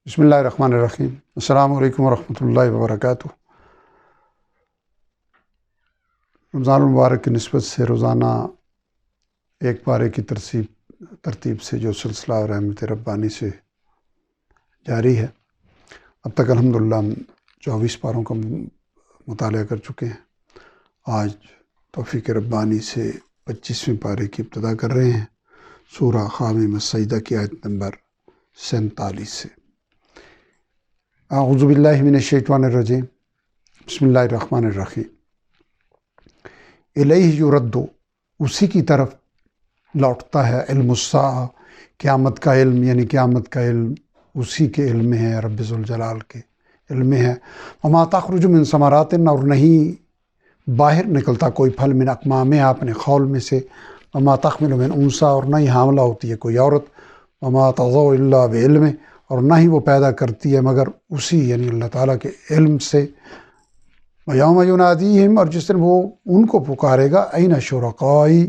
بسم اللہ الرحمن الرحیم۔ السلام علیکم ورحمۃ اللہ وبرکاتہ۔ رمضان المبارک کی نسبت سے روزانہ ایک پارے کی ترتیب سے جو سلسلہ رحمت ربانی سے جاری ہے، اب تک الحمدللہ ہم 24 پاروں کا مطالعہ کر چکے ہیں۔ آج توفیق ربانی سے 25ویں پارے کی ابتدا کر رہے ہیں، سورہ حامیم السجدہ کی آیت نمبر 47 سے۔ اعوذ باللہ من الشیطان الرجیم، بسم اللہ الرحمن الرحیم۔ الیہ یرد، اسی کی طرف لوٹتا ہے علم الساعہ، قیامت کا علم، یعنی قیامت کا علم اسی کے علم میں ہے، رب ذوالجلال کے علم میں ہے۔ وما تخرج من ثمرات، اور نہیں باہر نکلتا کوئی پھل من اکمامہا، اپنے خول میں سے۔ وما تحمل من انثی، اور نہ ہی حاملہ ہوتی ہے کوئی عورت۔ وما تضع الا بعلمہ، اور نہ ہی وہ پیدا کرتی ہے مگر اسی یعنی اللہ تعالیٰ کے علم سے۔ ویوم ینادیہم، اور جس دن وہ ان کو پکارے گا، این شرکائی،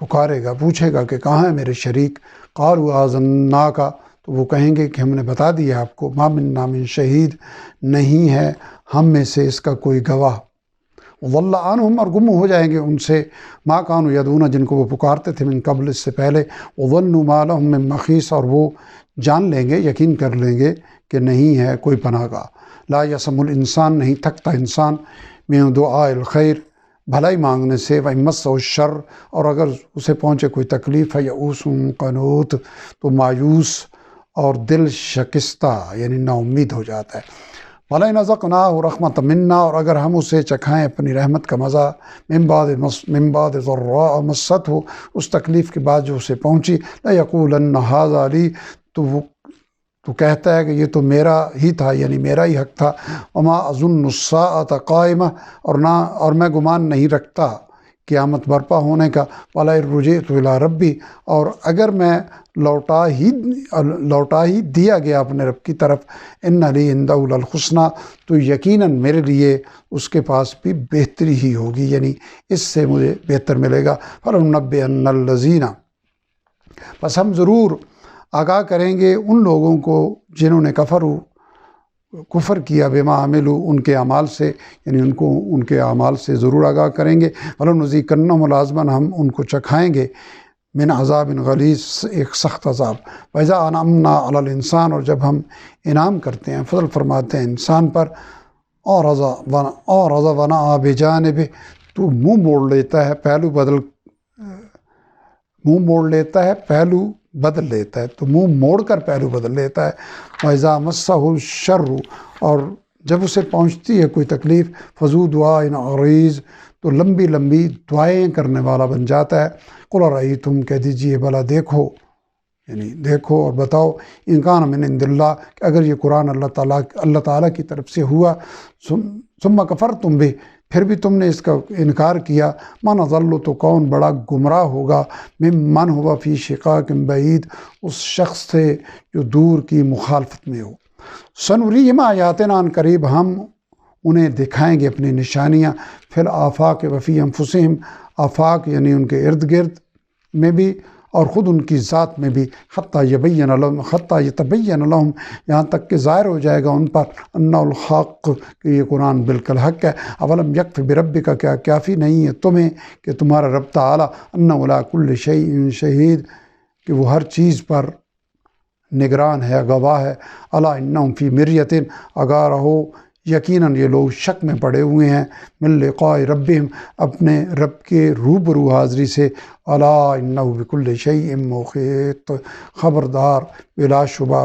پکارے گا، پوچھے گا کہ کہاں ہے میرے شریک۔ قالوا آذناک، تو وہ کہیں گے کہ ہم نے بتا دیا آپ کو۔ ما منا من شہید، نہیں ہے ہم میں سے اس کا کوئی گواہ۔ وضل عنہم، اور گم ہو جائیں گے ان سے، ما کانوا یدعون، جن کو وہ پکارتے تھے، من قبل، اس سے پہلے۔ وظنوا ما لهم من محیص، اور وہ جان لیں گے، یقین کر لیں گے کہ نہیں ہے کوئی پناہ گاہ۔ لا یسم الانسان، نہیں تھکتا انسان، من دعاء الخیر، بھلائی مانگنے سے۔ وَإِن الشر، اور اگر اسے پہنچے کوئی تکلیف ہے، یئوس قنوط، تو مایوس اور دل شکستہ یعنی نا امید ہو جاتا ہے۔ وَلَئِنْ أَذَقْنَاهُ رَحْمَةً مِنَّا، اور اگر ہم اسے چکھائیں اپنی رحمت کا مزہ، من بعد ضراء مسته، اس تکلیف کے بعد جو اسے پہنچی، لَيَقُولَنَّ هَذَا لِي، تو کہتا ہے کہ یہ تو میرا ہی تھا، یعنی میرا ہی حق تھا۔ وما اظن الساعة قائمہ، اور میں گمان نہیں رکھتا قیامت برپا ہونے کا۔ وَلَئِن رُجِعْتُ إِلَىٰ رَبِّي، اور اگر میں لوٹا ہی دیا گیا اپنے رب کی طرف، إِنَّ لِي عِندَهُ لَلْحُسْنَىٰ، تو یقیناً میرے لیے اس کے پاس بھی بہتری ہی ہوگی، یعنی اس سے مجھے بہتر ملے گا۔ فَلَنُنَبِّئَنَّ الَّذِينَ، بس ہم ضرور آگاہ کریں گے ان لوگوں کو جنہوں نے کفر کیا، بما عملوا، ان کے اعمال سے، یعنی ان کے اعمال سے ضرور آگاہ کریں گے۔ وَلَنُذِيقَنَّهُمْ الْعَذَابَ، ہم ان کو چکھائیں گے، من عذاب غلیظ، ایک سخت عذاب۔ وَإِذَا أَنْعَمْنَا عَلَى الْإِنسَانِ، اور جب ہم انعام کرتے ہیں، فضل فرماتے ہیں انسان پر، أَعْرَضَ وَنَأَىٰ بِجَانِبِهِ، تو منہ موڑ لیتا ہے، پہلو بدل لیتا ہے، تو منہ موڑ کر پہلو بدل لیتا ہے۔ وَإِذَا مَسَّهُ الشَّرُّ، اور جب اسے پہنچتی ہے کوئی تکلیف، فَذُو دُعَاءٍ عَرِيضٍ، تو لمبی لمبی دعائیں کرنے والا بن جاتا ہے۔ قُلْ أَرَأَيْتُمْ، کہہ دیجئے بھلا دیکھو، یعنی دیکھو اور بتاؤ، إِن كَانَ مِنْ عِنْدِ اللَّهِ، کہ اگر یہ قرآن اللہ تعالیٰ کی طرف سے ہوا، ثُمَّ كَفَرْتُمْ بِهِ، پھر بھی تم نے اس کا انکار کیا، مَنْ أَضَلُّ، تو کون بڑا گمراہ ہوگا، مِمَّنْ هُوَ فِي شِقَاقٍ بَعِيدٍ، اس شخص سے جو دور کی مخالفت میں ہو۔ سَنُرِيهِمْ آیَاتِنَا، عن قریب ہم انہیں دکھائیں گے اپنی نشانیاں، فی الآفاق وفی انفسہم، آفاق یعنی ان کے ارد گرد میں بھی اور خود ان کی ذات میں بھی، حتیٰ یتبین لہم، یہاں تک کہ ظاہر ہو جائے گا ان پر، انہ الحق، کہ یہ قرآن بالکل حق ہے۔ اولم یکف بربک، کیا کافی نہیں ہے تمہیں کہ تمہارا رب تعالیٰ، انہ علی کل شیء شہید، کہ وہ ہر چیز پر نگران ہے، گواہ ہے۔ الا انہم فی مریۃ، آگاہ رہو یقیناً یہ لوگ شک میں پڑے ہوئے ہیں، من لقاء ربہم، اپنے رب کے روبرو حاضری سے۔ الا انہ بکل شیء محیط، خبردار بلا شبہ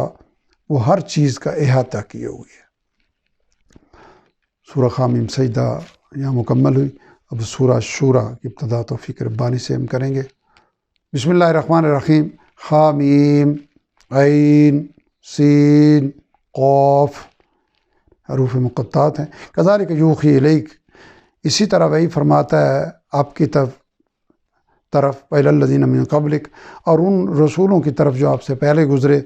وہ ہر چیز کا احاطہ کیے ہوئے ہے۔ سورہ حامیم سجدہ یہاں مکمل ہوئی۔ اب سورہ شورى کی ابتدا توفیق ربانی سے ہم کریں گے۔ بسم اللہ الرحمن الرحیم۔ حامیم، عین، سین، قاف، حروف مقطعات ہیں۔ کذالک یوحی الیک، اسی طرح وہی فرماتا ہے آپ کی طرف، وإلی الذین من قبلک، اور ان رسولوں کی طرف جو آپ سے پہلے گزرے۔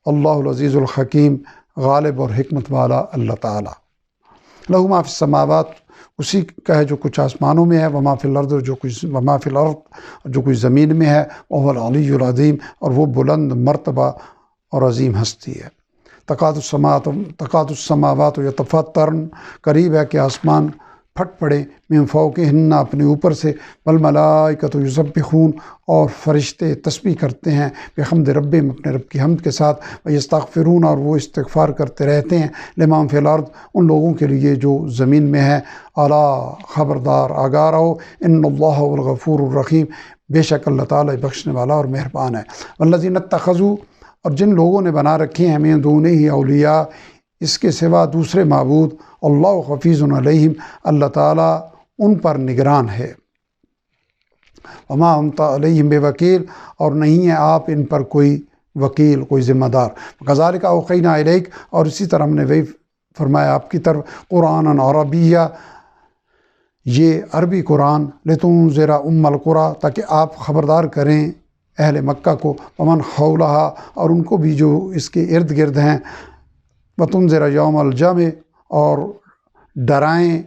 اللہ العزیز الحکیم، غالب اور حکمت والا اللہ تعالیٰ۔ لہ ما فی السماوات، اسی کا ہے جو کچھ آسمانوں میں ہے، وما فی الارض، جو کچھ زمین میں ہے، وہو العلی العظیم، اور وہ بلند مرتبہ اور عظیم ہستی ہے۔ تکاد السماوات یتفطرن، قریب ہے کہ آسمان پھٹ پڑے، من فوقہن، اپنے اوپر سے، والملائکۃ یسبحون، اور فرشتے تسبیح کرتے ہیں، بحمد ربہم، اپنے رب کی حمد کے ساتھ، ویستغفرون، اور وہ استغفار کرتے رہتے ہیں، لمن فی الارض، ان لوگوں کے لیے جو زمین میں ہے، الا، خبردار، آگاہ رہو، ان اللہ هو الغفور الرحیم، بے شک اللہ تعالیٰ بخشنے والا اور مہربان ہے۔ والذین اتخذوا، اور جن لوگوں نے بنا رکھے ہیں، من دونہ اولیاء، اس کے سوا دوسرے معبود، اللہ حفیظ علیہم، اللہ تعالیٰ ان پر نگران ہے، وما انت علیہم بوکیل، اور نہیں ہے آپ ان پر کوئی وکیل، کوئی ذمہ دار۔ کذالک اوحینا الیک، اور اسی طرح ہم نے وہی فرمایا آپ کی طرف، قرآن عربیہ، یہ عربی قرآن، لتنذر ام القری، تاکہ آپ خبردار کریں اہل مکہ کو، ومن حولہا، اور ان کو بھی جو اس کے ارد گرد ہیں، وتنذر یوم الجمع، اور ڈرائیں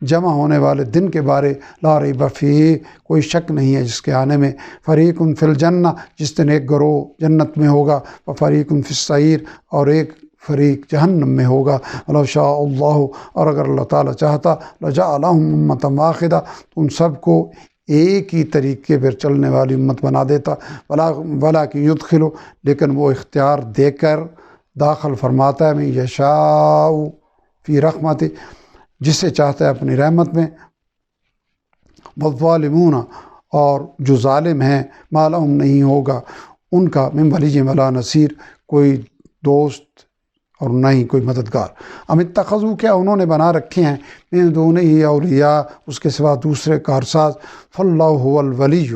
جمع ہونے والے دن کے بارے، لا ریب فیہ، کوئی شک نہیں ہے جس کے آنے میں، فریق فی الجنہ، جس دن ایک گروہ جنت میں ہوگا، وفریق فی السعیر، اور ایک فریق جہنم میں ہوگا، ولو شاء اللہ، اور اگر اللہ تعالیٰ چاہتا، لجعلہم امۃ واحدہ، تو ان سب کو ایک ہی طریقے پر چلنے والی امت بنا دیتا، ولیکن یدخل، لیکن وہ اختیار دے کر داخل فرماتا ہے، من یشاء فی رحمتہ، جسے چاہتا ہے اپنی رحمت میں، والظالمون، اور جو ظالم ہیں، ما لہم، نہیں ہوگا ان کا، من ولی ولا نصیر، کوئی دوست اور نہ ہی کوئی مددگار۔ ام اتخذوا، کیا انہوں نے بنا رکھے ہیں، من دونہ اولیاء، اس کے سوا دوسرے کارساز، فاللہ هو الولی،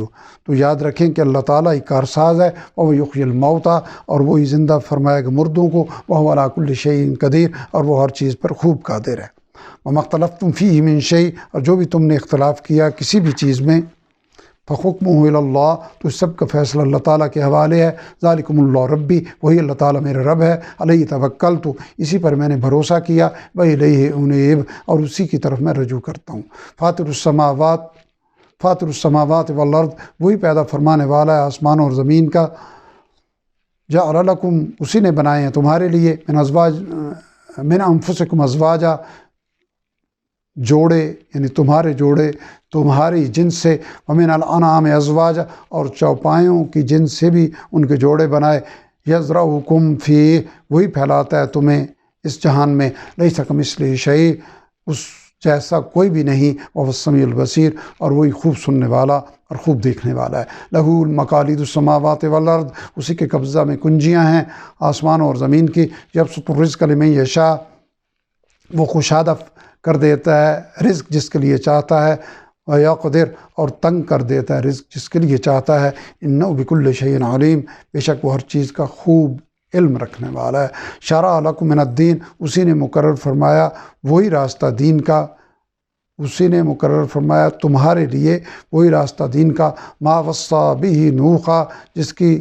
تو یاد رکھیں کہ اللہ تعالیٰ ہی کارساز ہے، وہو یحیی الموتیٰ، اور وہی زندہ فرمائے گا مردوں کو، وہو علی کل شیء قدیر، اور وہ ہر چیز پر خوب قادر ہے۔ وما اختلفتم فیہ من شیء، اور جو بھی تم نے اختلاف کیا کسی بھی چیز میں، فحکمہ الی اللہ، تو اس سب کا فیصلہ اللہ تعالیٰ کے حوالے ہے، ذالکم اللہ ربی، وہی اللہ تعالیٰ میرا رب ہے، علیہ توکلت، اسی پر میں نے بھروسہ کیا، والیہ انیب، اور اسی کی طرف میں رجوع کرتا ہوں۔ فاطر السماوات والارض، وہی پیدا فرمانے والا ہے آسمانوں اور زمین کا، جعل لکم، اسی نے بنائے ہیں تمہارے لیے، من انفسکم ازواجا، جوڑے، یعنی تمہارے جوڑے، تمہاری جنس سے، ومن الانعام ازواجا، اور چوپایوں کی جنس سے بھی ان کے جوڑے بنائے، یزرعکم فیہ، وہی پھیلاتا ہے تمہیں اس جہان میں، لیس کمثلہ شیء، اس جیسا کوئی بھی نہیں، وہو السمیع البصیر، اور وہی خوب سننے والا اور خوب دیکھنے والا ہے۔ لہ مقالید السماوات والارض، اسی کے قبضہ میں کنجیاں ہیں آسمانوں اور زمین کی، یبسط الرزق لمن یشاء، وہ کشادہ کر دیتا ہے رزق جس کے لیے چاہتا ہے، ویقدر، اور تنگ کر دیتا ہے رزق جس کے لیے چاہتا ہے، انہ بکل شیء علیم، بے شک وہ ہر چیز کا خوب علم رکھنے والا ہے۔ شرع لکم من الدین، اسی نے مقرر فرمایا وہی راستہ دین کا، اسی نے مقرر فرمایا تمہارے لیے وہی راستہ دین کا، ما وصی بہ نوحا، جس کی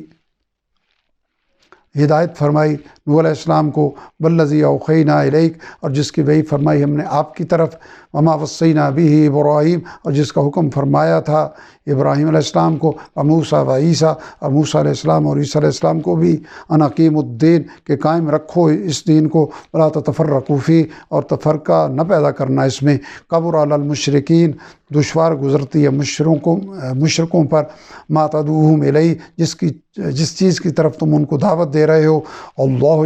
ہدایت فرمائی نوح علیہ السلام کو، والذی اوحینا الیک، اور جس کی وحی فرمائی ہم نے آپ کی طرف، وما وصینا بہ ابراہیم، اور جس کا حکم فرمایا تھا ابراہیم علیہ السلام کو، وموسیٰ و عیسیٰ، اور موسیٰ علیہ السلام اور عیسیٰ علیہ السلام کو بھی، ان اقیموا الدین، کہ قائم رکھو اس دین کو، ولا تتفرقوا فیہ، اور تفرقہ نہ پیدا کرنا اس میں، کبر علی المشرکین، دشوار گزرتی ہے مشرکوں پر، ما تدعوہم الیہ، جس چیز کی طرف تم ان کو دعوت دے رہے ہو، اللہ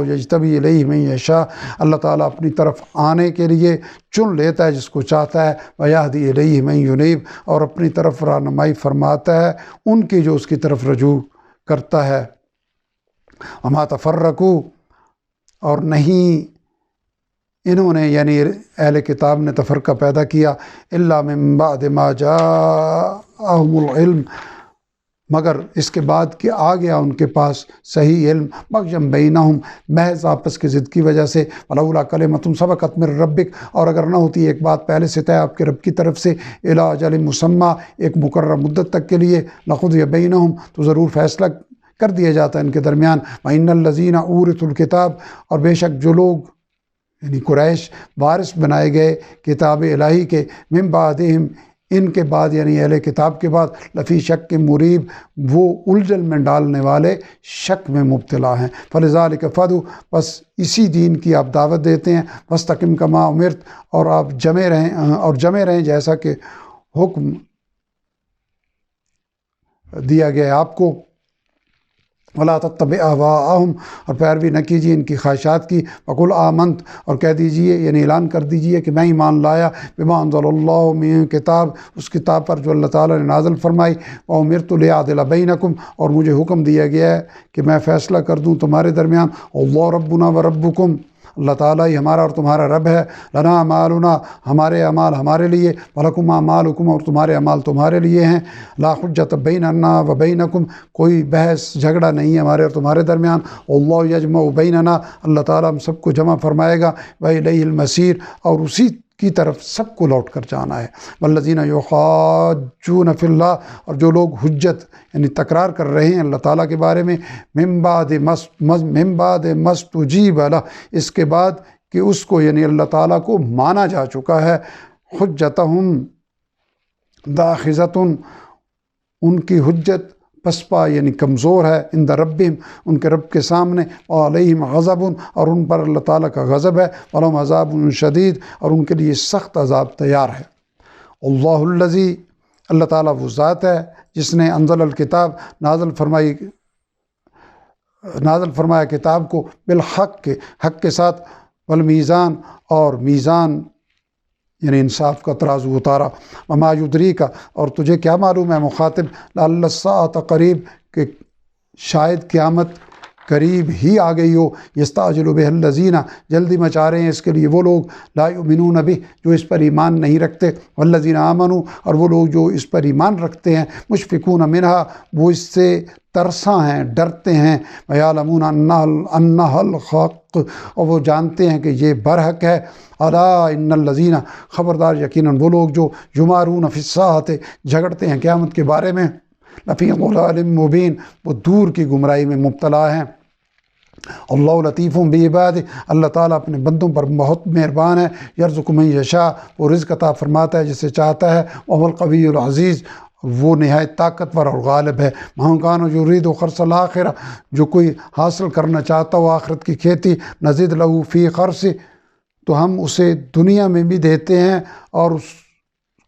یجتبی الیہ من یشاء، اللہ تعالیٰ اپنی طرف آنے کے لیے چن لیتا ہے جس کو چاہتا ہے، ویہدی الیہ من ینیب، اور اپنی طرف رہنمائی فرماتا ہے ان کی جو اس کی طرف رجوع کرتا ہے۔ وما تفرقوا، اور نہیں انہوں نے، یعنی اہل کتاب نے تفرقہ پیدا کیا، الا من بعد ما جاءہم العلم، مگر اس کے بعد کہ آ گیا ان کے پاس صحیح علم، بغیم بینہم، محض آپس کی ضد کی وجہ سے، ولولا کلمۃ سبقت من ربک، اور اگر نہ ہوتی ایک بات پہلے سے طے آپ کے رب کی طرف سے، الی اجل مسمی، ایک مقررہ مدت تک کے لیے، لقضی بینہم، تو ضرور فیصلہ کر دیا جاتا ہے ان کے درمیان، وان الذین اورثوا الکتاب، اور بے شک جو لوگ، یعنی قریش، وارث بنائے گئے کتاب الہی کے، من بعدہم، ان کے بعد یعنی اہل کتاب کے بعد لفی شک کے مریب، وہ الجھن میں ڈالنے والے شک میں مبتلا ہیں۔ فلذالک فدعو، بس اسی دین کی آپ دعوت دیتے ہیں، فاستقم کما امرت، اور آپ جمے رہیں جیسا کہ حکم دیا گیا ہے آپ کو۔ ولا تتبع اہواءہم، اور پیروی نہ کیجیے ان کی خواہشات کی۔ وقل آمنت، اور کہہ دیجئے یعنی اعلان کر دیجئے کہ میں ایمان لایا بما انزل اللہ من کتاب، اس کتاب پر جو اللہ تعالیٰ نے نازل فرمائی، وامرت لأعدل بینکم، اور مجھے حکم دیا گیا ہے کہ میں فیصلہ کر دوں تمہارے درمیان۔ اللہ ربنا و ربکم، اللہ تعالیٰ ہی ہمارا اور تمہارا رب ہے۔ لنا اعمالنا، ہمارے اعمال ہمارے لیے، ولکم اعمالکم، اور تمہارے اعمال تمہارے لیے ہیں۔ لا حجت بیننا و بینکم، کوئی بحث جھگڑا نہیں ہے ہمارے اور تمہارے درمیان۔ اللہ یجمع بیننا، اللہ تعالیٰ ہم سب کو جمع فرمائے گا۔ وإلیہ المصیر، اور اسی کی طرف سب کو لوٹ کر جانا ہے۔ والذین یحاجون فی اللہ، اور جو لوگ حجت یعنی تکرار کر رہے ہیں اللہ تعالیٰ کے بارے میں، من بعد ما استجیب لہ، اس کے بعد کہ اس کو یعنی اللہ تعالیٰ کو مانا جا چکا ہے، حجتہم داخزۃ، ان کی حجت پسپا یعنی کمزور ہے، عند ربہم، ان کے رب کے سامنے، وعلیہم غضب، اور ان پر اللہ تعالیٰ کا غضب ہے، ولہم عذاب شدید، اور ان کے لیے سخت عذاب تیار ہے۔ اللہ الذی، اللہ تعالیٰ وہ ذات ہے جس نے انزل الکتاب، نازل فرمایا کتاب کو، بالحق کے حق کے ساتھ، والمیزان، اور میزان یعنی انصاف کا ترازو اتارا، وما یدریک، اور تجھے کیا معلوم ہے مخاطب، لعل الساعۃ قریب، کہ شاید قیامت قریب ہی آ گئی ہو، یستعجل بہ الذین، جلدی مچا رہے ہیں اس کے لیے وہ لوگ، لا یؤمنون بہ، جو اس پر ایمان نہیں رکھتے، والذین آمنوا، اور وہ لوگ جو اس پر ایمان رکھتے ہیں، مشفقون منہا، وہ اس سے ترساں ہیں، ڈرتے ہیں، ویعلمون انہا الحق، اور وہ جانتے ہیں کہ یہ برحق ہے، الا ان الذین، خبردار یقیناً وہ لوگ جو یمارون فی الساعۃ، جھگڑتے ہیں قیامت کے بارے میں، لفی ضلال مبین، وہ دور کی گمراہی میں مبتلا ہیں۔ اللہ لطیف بعبادہ، اللہ تعالیٰ اپنے بندوں پر بہت مہربان ہے، یرزق من یشاء، وہ رزق عطا فرماتا ہے جسے چاہتا ہے، وهو القوی العزیز، وہ نہایت طاقتور اور غالب ہے۔ من کان یرید خرث الآخرہ، جو کوئی حاصل کرنا چاہتا ہو آخرت کی کھیتی، نزد لہ فی خرثہ، تو ہم اسے دنیا میں بھی دیتے ہیں اور اس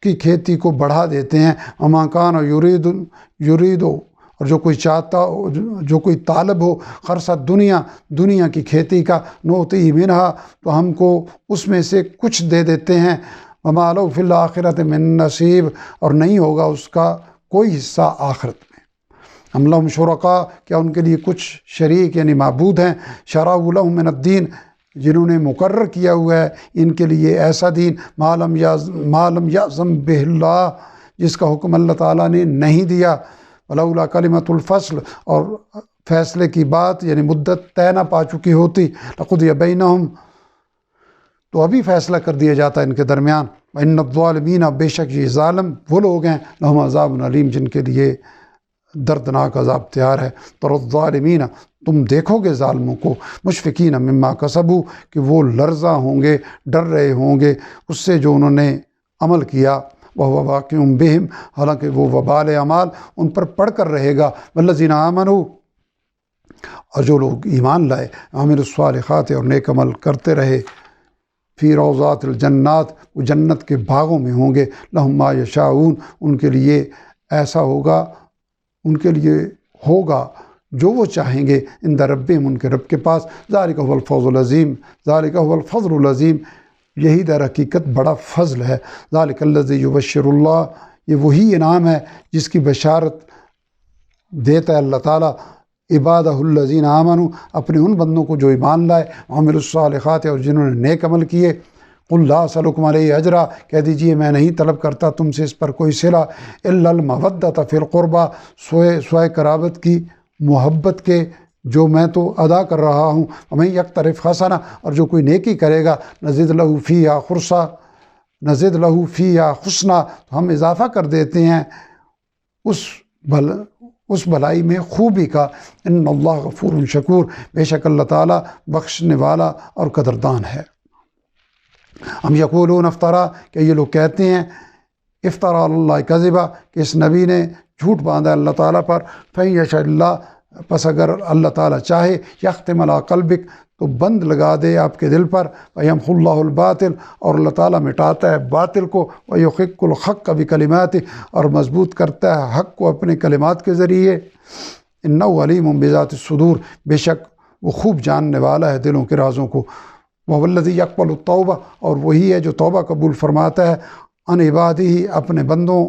کی کھیتی کو بڑھا دیتے ہیں۔ وما کان یرید، اور جو کوئی چاہتا ہو، جو کوئی طالب ہو، خرث دنیا کی کھیتی کا، نؤتیہ منہا، تو ہم کو اس میں سے کچھ دے دیتے ہیں، وما لہ فی الآخرۃ من نصیب، اور نہیں ہوگا اس کا کوئی حصہ آخرت میں۔ ام لہم شرکاء، کیا ان کے لیے کچھ شریک یعنی معبود ہیں، شرعوا لہم من الدین، جنہوں نے مقرر کیا ہوا ہے ان کے لیے ایسا دین، ما لم یأذن بہ اللہ، جس کا حکم اللہ تعالیٰ نے نہیں دیا، ولولا کلمۃ الفصل، اور فیصلے کی بات یعنی مدت طے نہ پا چکی ہوتی، لقضی بینہم، تو ابھی فیصلہ کر دیا جاتا ان کے درمیان۔ وان الظالمین، بے شک یہ ظالم وہ لوگ ہیں، لہم عذاب علیم، جن کے لیے دردناک عذاب تیار ہے۔ تر الظالمین، تم دیکھو گے ظالموں کو، مشفقین مما کسبوا، کہ وہ لرزاں ہوں گے، ڈر رہے ہوں گے اس سے جو انہوں نے عمل کیا، وہو واقع بہم، حالانکہ وہ وبال اعمال ان پر پڑ کر رہے گا۔ والذین آمنوا، اور جو لوگ ایمان لائے، عاملوا الصالحات، اور نیک عمل کرتے رہے، فی روضات الجنات، وہ جنت کے باغوں میں ہوں گے، لہم ما یشاءون، ان کے لیے ایسا ہوگا، ان کے لیے ہوگا جو وہ چاہیں گے، عند ربہم، ان کے رب کے پاس، ذالک هو الفوز العظیم، ذالک هو الفضل العظیم، یہی در حقیقت بڑا فضل ہے۔ ذالک الذی یبشر اللہ، یہ وہی انعام ہے جس کی بشارت دیتا ہے اللہ تعالیٰ عبادہ الذین آمنوا، اپنے ان بندوں کو جو ایمان لائے، عملوا الصالحات، اور جنہوں نے نیک عمل کیے۔ قل لا اسألکم علیہ اجرا، کہہ دیجئے میں نہیں طلب کرتا تم سے اس پر کوئی صلہ، الا المودۃ فی القربى، سوائے قرابت کی، محبت کے، جو میں تو ادا کر رہا ہوں۔ ومن یقترف حسنہ، اور جو کوئی نیکی کرے گا، نزد لہ فیہا حسنا، ہم اضافہ کر دیتے ہیں اس بھلائی میں خوبی کا۔ ان اللہ غفور شکور، بے شک اللہ تعالیٰ بخشنے والا اور قدردان ہے۔ ہم یقولون افطرا، کہ یہ لوگ کہتے ہیں افترا علی اللہ کذبا کہ اس نبی نے جھوٹ باندھا اللہ تعالیٰ پر، فَإِن یشاء اللہ پس اگر اللہ تعالیٰ چاہے، یختم علی قلبک تو بند لگا دے آپ کے دل پر، وَيَمْحُ اللَّهُ الْبَاطِلَ اور اللہ تعالیٰ مٹاتا ہے باطل کو، وَيُحِقُّ الْحَقَّ بِكَلِمَاتِهِ اور مضبوط کرتا ہے حق کو اپنے کلمات کے ذریعے، إِنَّهُ عَلِيمٌ بِذَاتِ الصُّدُورِ بے شک وہ خوب جاننے والا ہے دلوں کے رازوں کو، وَهُوَ الَّذِي يَقْبَلُ التَّوْبَةَ اور وہی ہے جو توبہ قبول فرماتا ہے، عن عبادہ اپنے بندوں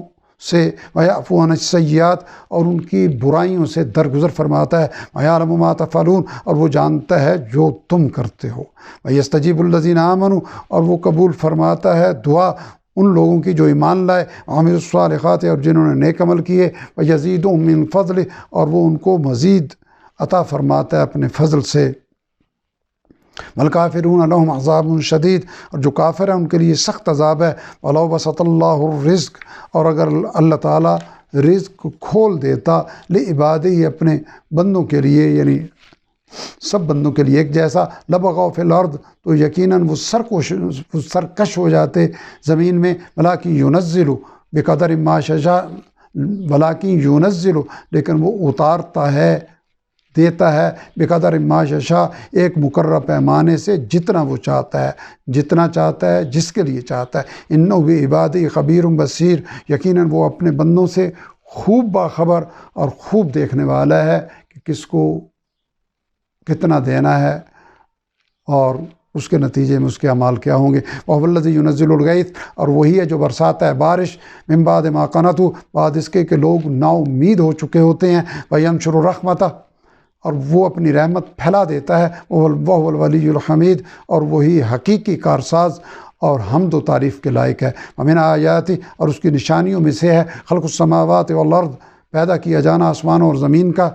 سے، وَيَعْفُو عَنِ السَّيِّئَاتِ اور ان کی برائیوں سے درگزر فرماتا ہے، وَيَعْلَمُ مَا تَفْعَلُونَ اور وہ جانتا ہے جو تم کرتے ہو، وَيَسْتَجِيبُ الَّذِينَ آمَنُوا اور وہ قبول فرماتا ہے دعا ان لوگوں کی جو ایمان لائے، وَعَمِلُوا الصَّالِحَاتِ اور جنہوں نے نیک عمل کیے، وَيَزِيدُهُم مِّن فَضْلِهِ اور وہ ان کو مزید عطا فرماتا ہے اپنے فضل سے، والکافرون لهم عذاب شدید اور جو کافر ہیں ان کے لیے سخت عذاب ہے، ولو بسط اللہ الرزق اور اگر اللہ تعالیٰ رزق کھول دیتا لعبادہ اپنے بندوں کے لیے، یعنی سب بندوں کے لیے ایک جیسا، لبغوا فی الارض تو یقیناً وہ سرکش ہو جاتے زمین میں، ولکن ینزل بقدر ما یشاء ولکن ینزل لیکن وہ اتارتا ہے دیتا ہے، بقدر ما یشاء ایک مقرر پیمانے سے جتنا وہ چاہتا ہے، جتنا چاہتا ہے جس کے لیے چاہتا ہے، انہ بعبادہ خبیر بصیر یقیناً وہ اپنے بندوں سے خوب باخبر اور خوب دیکھنے والا ہے کہ کس کو کتنا دینا ہے اور اس کے نتیجے میں اس کے اعمال کیا ہوں گے، وَهُوَ الَّذِي يُنَزِّلُ الْغَيْثَ اور وہی ہے جو برساتا ہے بارش، من بعد ما قنطوا بعد اس کے کہ لوگ نا امید ہو چکے ہوتے ہیں، وَيَنشُرُ رَحْمَتَهُ اور وہ اپنی رحمت پھیلا دیتا ہے، وَهُوَ الْوَلِيُّ الْحَمِيدُ اور وہی حقیقی کارساز اور حمد و تعریف کے لائق ہے، وَمِنْ آیَاتِهِ اور اس کی نشانیوں میں سے ہے خلق السماوات والارض پیدا کیا جانا آسمانوں اور زمین کا،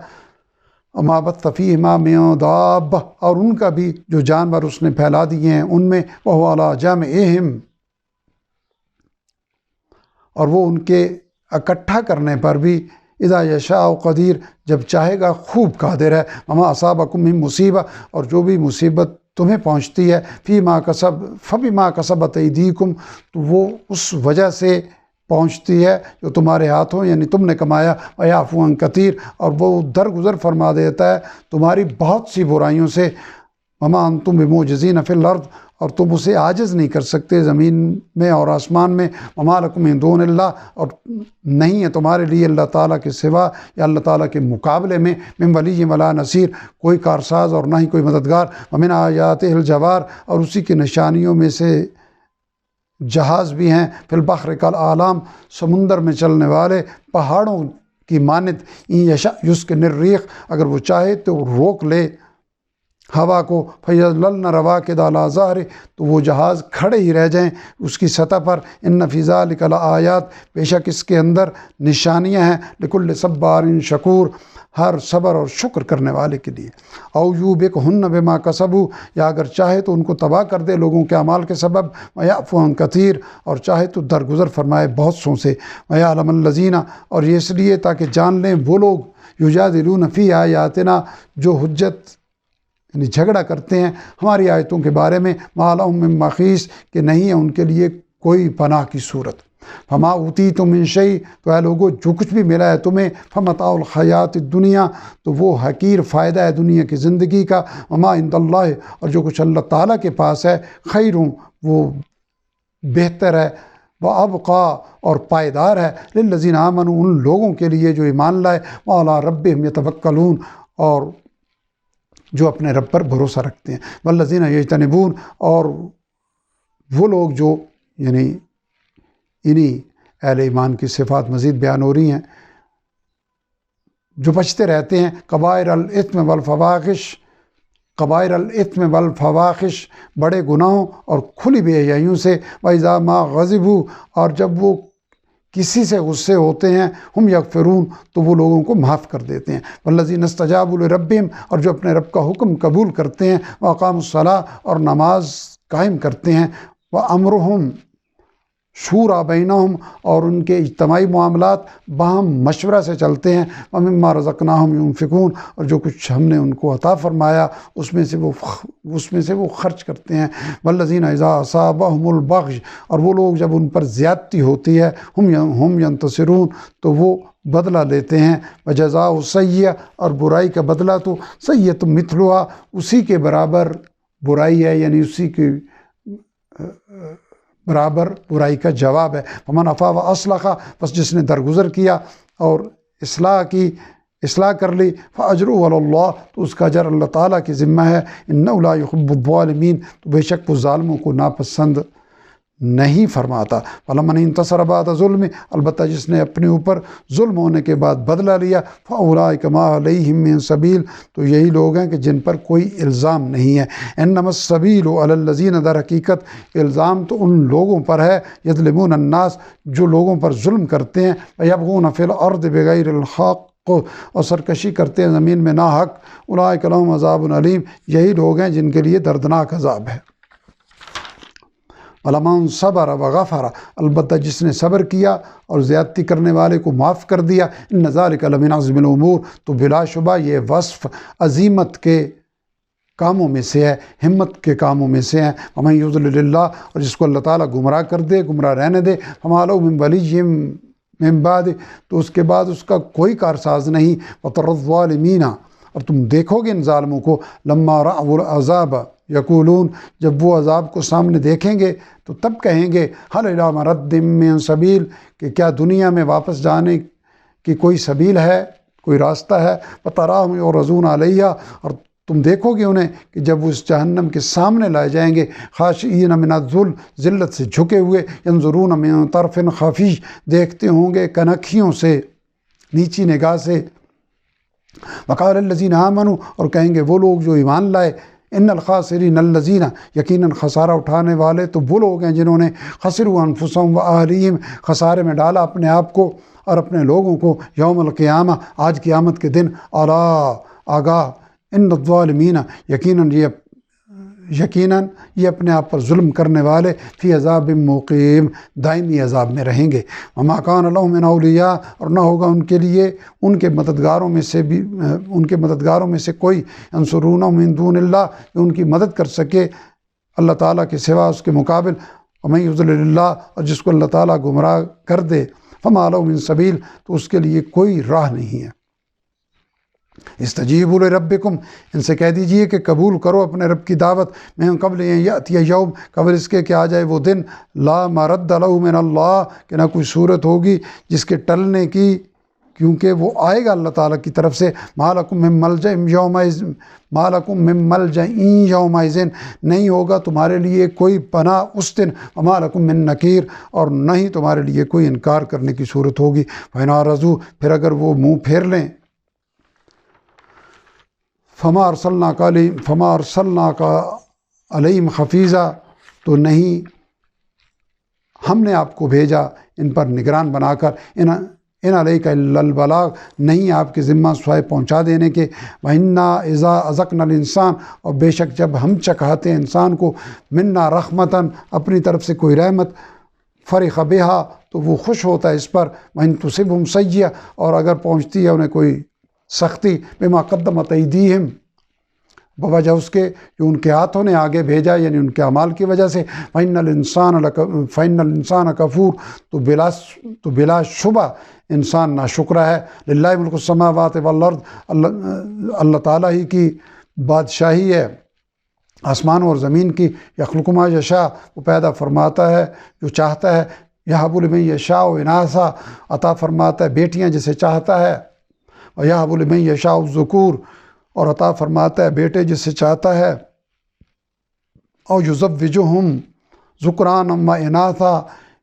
وما بث فیہما من دابہ اور ان کا بھی جو جانور اس نے پھیلا دیے ہیں ان میں، وَهُوَ عَلَىٰ جَمْعِهِمْ اور وہ ان کے اکٹھا کرنے پر بھی، اذا یشاء قدیر جب چاہے گا خوب قادر ہے، وما اصابکم من مصیبہ اور جو بھی مصیبت تمہیں پہنچتی ہے، فبما کسبت ایدیکم تو وہ اس وجہ سے پہنچتی ہے جو تمہارے ہاتھوں یعنی تم نے کمایا، ویعفو عن کثیر اور وہ درگزر فرما دیتا ہے تمہاری بہت سی برائیوں سے، وما انتم بمعجزین فی الارض اور تم اسے عاجز نہیں کر سکتے زمین میں اور آسمان میں، وما لکم من دون اللہ اور نہیں ہے تمہارے لیے اللہ تعالیٰ کے سوا یا اللہ تعالیٰ کے مقابلے میں، من ولی ولا نصیر کوئی کارساز اور نہ ہی کوئی مددگار، ومن آیاتہ الجوار اور اسی کی نشانیوں میں سے جہاز بھی ہیں، فی البحر کالأعلام سمندر میں چلنے والے پہاڑوں کی مانند، ان یشاء یسکن الریح اگر وہ چاہے تو روک لے ہوا کو، فیظللن رواکد علی ظہرہ تو وہ جہاز کھڑے ہی رہ جائیں اس کی سطح پر، ان فی ذلک لآیات بے شک اس کے اندر نشانیاں ہیں، لکل صبار شکور ہر صبر اور شکر کرنے والے کے لیے، او یوبقہن بما کسبوا یا اگر چاہے تو ان کو تباہ کر دے لوگوں کے اعمال کے سبب، ویعفو عن کثیر اور چاہے تو درگزر فرمائے بہت سوں سے، ویعلم الذین اور یہ اس لیے تاکہ جان لیں وہ لوگ یجادلون فی آیاتنا جو حجت یعنی جھگڑا کرتے ہیں ہماری آیتوں کے بارے میں، ما لہم من محیص کہ نہیں ہے ان کے لیے کوئی پناہ کی صورت، فما اوتیتم من شیء تو اے لوگو جو کچھ بھی ملا ہے تمہیں، فمتاع الحیات الدنیا تو وہ حقیر فائدہ ہے دنیا کی زندگی کا، وما عند اللہ اور جو کچھ اللہ تعالیٰ کے پاس ہے، خیر وہ بہتر ہے، وابقا اور پائیدار ہے، للذین آمنوا ان لوگوں کے لیے جو ایمان لائے، وعلی ربہم یتوکلون اور جو اپنے رب پر بھروسہ رکھتے ہیں، والذین یجتنبون اور وہ لوگ جو یعنی انہی اہل ایمان کی صفات مزید بیان ہو رہی ہیں، جو بچتے رہتے ہیں کبائر الاثم والفواحش، کبائر الاثم والفواحش بڑے گناہوں اور کھلی بے حیائیوں سے، وَإِذَا مَا غَضِبُوا اور جب وہ کسی سے غصے ہوتے ہیں، ہم یغفرون تو وہ لوگوں کو معاف کر دیتے ہیں، والذین استجابوا لربہم اور جو اپنے رب کا حکم قبول کرتے ہیں، واقاموا الصلاۃ اور نماز قائم کرتے ہیں، وامرہم شورا بینہم، اور ان کے اجتماعی معاملات باہم مشورہ سے چلتے ہیں، ومما رزقناہم ینفقون، اور جو کچھ ہم نے ان کو عطا فرمایا اس میں سے وہ خرچ کرتے ہیں، والذین اذا اصابہم البغی، اور وہ لوگ جب ان پر زیادتی ہوتی ہے، ہم ینتصرون، تو وہ بدلہ لیتے ہیں، وجزاء سیئہ، اور برائی کا بدلہ تو سیئۃ مثلھا، اسی کے برابر برائی ہے، یعنی اسی کے برابر برائی کا جواب ہے۔ فمن عفا و اصلح، بس جس نے درگزر کیا اور اصلاح کر لی، فاجرہ علی اللہ، تو اس کا اجر اللہ تعالیٰ کی ذمہ ہے، انہ لا یحب الظالمین، تو بے شک وہ ظالموں کو ناپسند نہیں فرماتا۔ فلمن انتصر بعد ظلم، البتہ جس نے اپنے اوپر ظلم ہونے کے بعد بدلہ لیا، فاولئک ما علیہم من سبیل، تو یہی لوگ ہیں کہ جن پر کوئی الزام نہیں ہے۔ انما السبیل علی الذین، در حقیقت الزام تو ان لوگوں پر ہے، یظلمون الناس، جو لوگوں پر ظلم کرتے ہیں، ویبغون فی الارض بغیر الحق، اور سرکشی کرتے ہیں زمین میں ناحق، اولئک لہم عذاب علیم، یہی لوگ ہیں جن کے لیے دردناک عذاب ہے۔ وَلَمَنْ صَبَرَ وَغَفَرَ، البتہ جس نے صبر کیا اور زیادتی کرنے والے کو معاف کر دیا، إِنَّ ذَلِكَ لَمِنْ عَزْمِ الْأُمُورِ، تو بلا شبہ یہ وصف عزیمت کے کاموں میں سے ہے، ہمت کے کاموں میں سے ہے۔ وَمَنْ يُضْلِلِ اللَّهُ، اور جس کو اللہ تعالیٰ گمراہ کر دے، گمراہ رہنے دے، فَمَا لَهُ مِنْ وَلِيٍّ مِنْ بَعْدِهِ، تو اس کے بعد اس کا کوئی کارساز نہیں۔ وَتَرَى الظَّالِمِينَ، اور تم دیکھو گے ان ظالموں کو، لَمَّا رَأَوُا الْعَذَابَ یقولون، جب وہ عذاب کو سامنے دیکھیں گے تو تب کہیں گے، هَلْ إِلَىٰ مَرَدٍّ مِّن سَبِيلٍ، کہ کیا دنیا میں واپس جانے کی کوئی سبیل ہے، کوئی راستہ ہے۔ وَتَرَاهُمْ يُعْرَضُونَ عَلَيْهَا، اور تم دیکھو گے انہیں کہ جب وہ اس جہنم کے سامنے لائے جائیں گے، خاشعین من الذل، ذلت سے جھکے ہوئے، ینظرون من طرف خفی، دیکھتے ہوں گے کنکھیوں سے، نیچی نگاہ سے۔ وقال الذین آمنوا، اور کہیں گے وہ لوگ جو ایمان لائے، ان الخاسرین الذین، یقیناً خسارہ اٹھانے والے تو وہ لوگ ہیں جنہوں نے خسروا انفسهم واہلیہم، خسارے میں ڈالا اپنے آپ کو اور اپنے لوگوں کو، یوم القیامہ، آج قیامت کے دن، الا، آگاہ، ان الظالمین، یقیناً یہ اپنے آپ پر ظلم کرنے والے، فی عذاب مقیم، دائمی عذاب میں رہیں گے۔ وما کان لہم من اولیاء، اور نہ ہوگا ان کے لیے ان کے مددگاروں میں سے کوئی، ینصرونہم من دون اللہ، جو ان کی مدد کر سکے اللہ تعالیٰ کے سوا اس کے مقابل۔ ومن یضلل اللہ، اور جس کو اللہ تعالیٰ گمراہ کر دے، فما لہ من سبیل، تو اس کے لیے کوئی راہ نہیں ہے۔ استجیبوا لربکم، ان سے کہہ دیجئے کہ قبول کرو اپنے رب کی دعوت، من قبل ان یأتی یوم، قبل اس کے کہ آ جائے وہ دن، لا مرد لہ من اللہ، کہ نہ کوئی صورت ہوگی جس کے ٹلنے کی، کیونکہ وہ آئے گا اللہ تعالیٰ کی طرف سے۔ ما لکم من ملجأ یومئذ، نہیں ہوگا تمہارے لیے کوئی پناہ اس دن، وما لکم من نکیر، اور نہ ہی تمہارے لیے کوئی انکار کرنے کی صورت ہوگی۔ فإن أعرضوا، پھر اگر وہ منہ پھیر لیں، فما ارسلناک علیہم حفیظا، تو نہیں ہم نے آپ کو بھیجا ان پر نگران بنا کر، ان علیک الا البلاغ، نہیں آپ کے ذمہ سوائے پہنچا دینے کے۔ وَإِنَّا إِذَا أَذَقْنَا الْإِنسَانَ، اور بے شک جب ہم چکھاتے ہیں انسان کو، منا رحمتاً، اپنی طرف سے کوئی رحمت، فرح بہا، تو وہ خوش ہوتا ہے اس پر، وَإِن تُصِبْهُمْ سیئہ، اور اگر پہنچتی ہے انہیں کوئی سختی، بما قدمت ایدیہم، بوجہ اس کے جو ان کے ہاتھوں نے آگے بھیجا، یعنی ان کے اعمال کی وجہ سے، فإن الإنسان کفور، تو بلا شبہ انسان ناشکرہ ہے۔ للہ ملک السماوات والارض، اللہ تعالیٰ ہی کی بادشاہی ہے آسمان اور زمین کی، یخلق ما یشاء، وہ پیدا فرماتا ہے جو چاہتا ہے، یہب لمن یشاء اناثا، عطا فرماتا ہے بیٹیاں جسے چاہتا ہے، اور یہب لمن یشاء الذکور، اور عطا فرماتا ہے بیٹے جسے چاہتا ہے، اور یزوجہم ذکرانا و اناثا،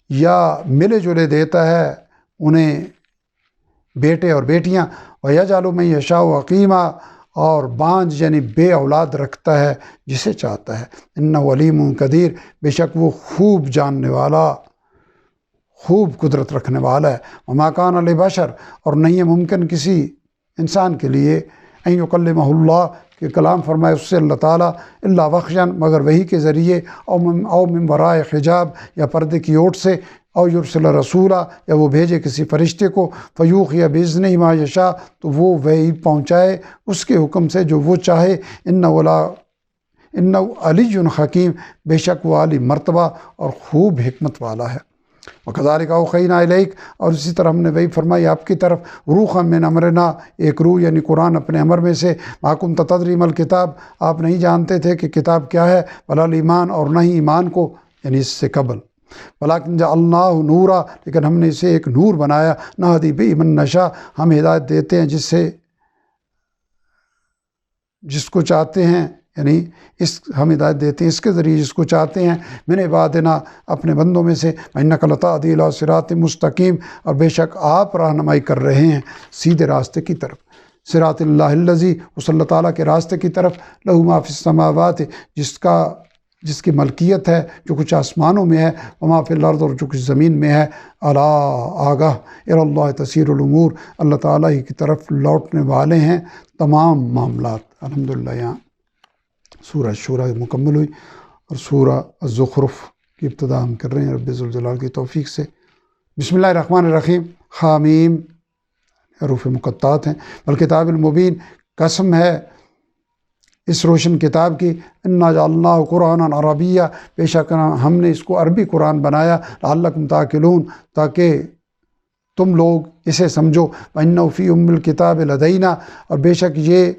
یا ملے جلے دیتا ہے انہیں بیٹے اور بیٹیاں، ویجعل من یشاء عقیما، اور بانجھ یعنی بے اولاد رکھتا ہے جسے چاہتا ہے۔ انہ علیم قدیر، بے شک وہ خوب جاننے والا، خوب قدرت رکھنے والا ہے۔ وما کان لبشر، اور نہیں ہے ممکن کسی انسان کے لیے، ان یکلمہ اللہ، کہ کلام فرمائے اس سے اللہ تعالیٰ اللہ بخشن مگر وہی کے ذریعے، او من ورائے حجاب یا پردے کی اوٹ سے، او یرسل رسولہ یا وہ بھیجے کسی فرشتے کو، فیوحی بإذنہ ما یشاء تو وہ وہی پہنچائے اس کے حکم سے جو وہ چاہے، انہ علی حکیم بے شک وہ عالی مرتبہ اور خوب حکمت والا ہے۔ وَكَذَلِكَ أَوْحَيْنَا إِلَيْكَ اور اسی طرح ہم نے وہی فرمائی آپ کی طرف، روحًا من امرنا ایک روح یعنی قرآن اپنے امر میں سے، مَا كُنْتَ تَدْرِي مَا الْكِتَابُ آپ نہیں جانتے تھے کہ کتاب کیا ہے، وَلَا الْإِيمَانُ اور نہ ہی ایمان کو یعنی اس سے قبل، وَلَكِنْ جَعَلْنَاهُ نُورًا لیکن ہم نے اسے ایک نور بنایا، نَهْدِي بِهِ مَن نَشَاءُ ہم ہدایت دیتے ہیں جس کو چاہتے ہیں، یعنی ہم ہدایت دیتے ہیں اس کے ذریعے جس کو چاہتے ہیں، من عبادنا اپنے بندوں میں سے، وَإِنَّكَ لَتَهْدِي إِلَىٰ صِرَاطٍ مُسْتَقِيمٍ اور بے شک آپ رہنمائی کر رہے ہیں سیدھے راستے کی طرف، صراط اللہ الذی اس اللہ تعالیٰ کے راستے کی طرف، لہ ما فی السماوات جس کی ملکیت ہے جو کچھ آسمانوں میں ہے، وما فی الارض اور جو کچھ زمین میں ہے، الا آگاہ، الی اللہ تسیر الامور اللہ تعالیٰ ہی کی طرف لوٹنے والے ہیں تمام معاملات۔ الحمدللہ یہاں سورہ شورا مکمل ہوئی اور سورہ الزخرف کی ابتدا ہم کر رہے ہیں رب ذوالجلال کی توفیق سے۔ بسم اللہ الرحمن الرحیم، حامیم حروف مقطعات ہیں، والکتاب المبین قسم ہے اس روشن کتاب کی، انا جعلناہ قرآنا عربیہ بے شک ہم نے اس کو عربی قرآن بنایا، لعلکم تعقلون تاکہ تم لوگ اسے سمجھو، وَإِنَّهُ فِي أُمِّ الْكِتَابِ لَدَيْنَا اور بے شک یہ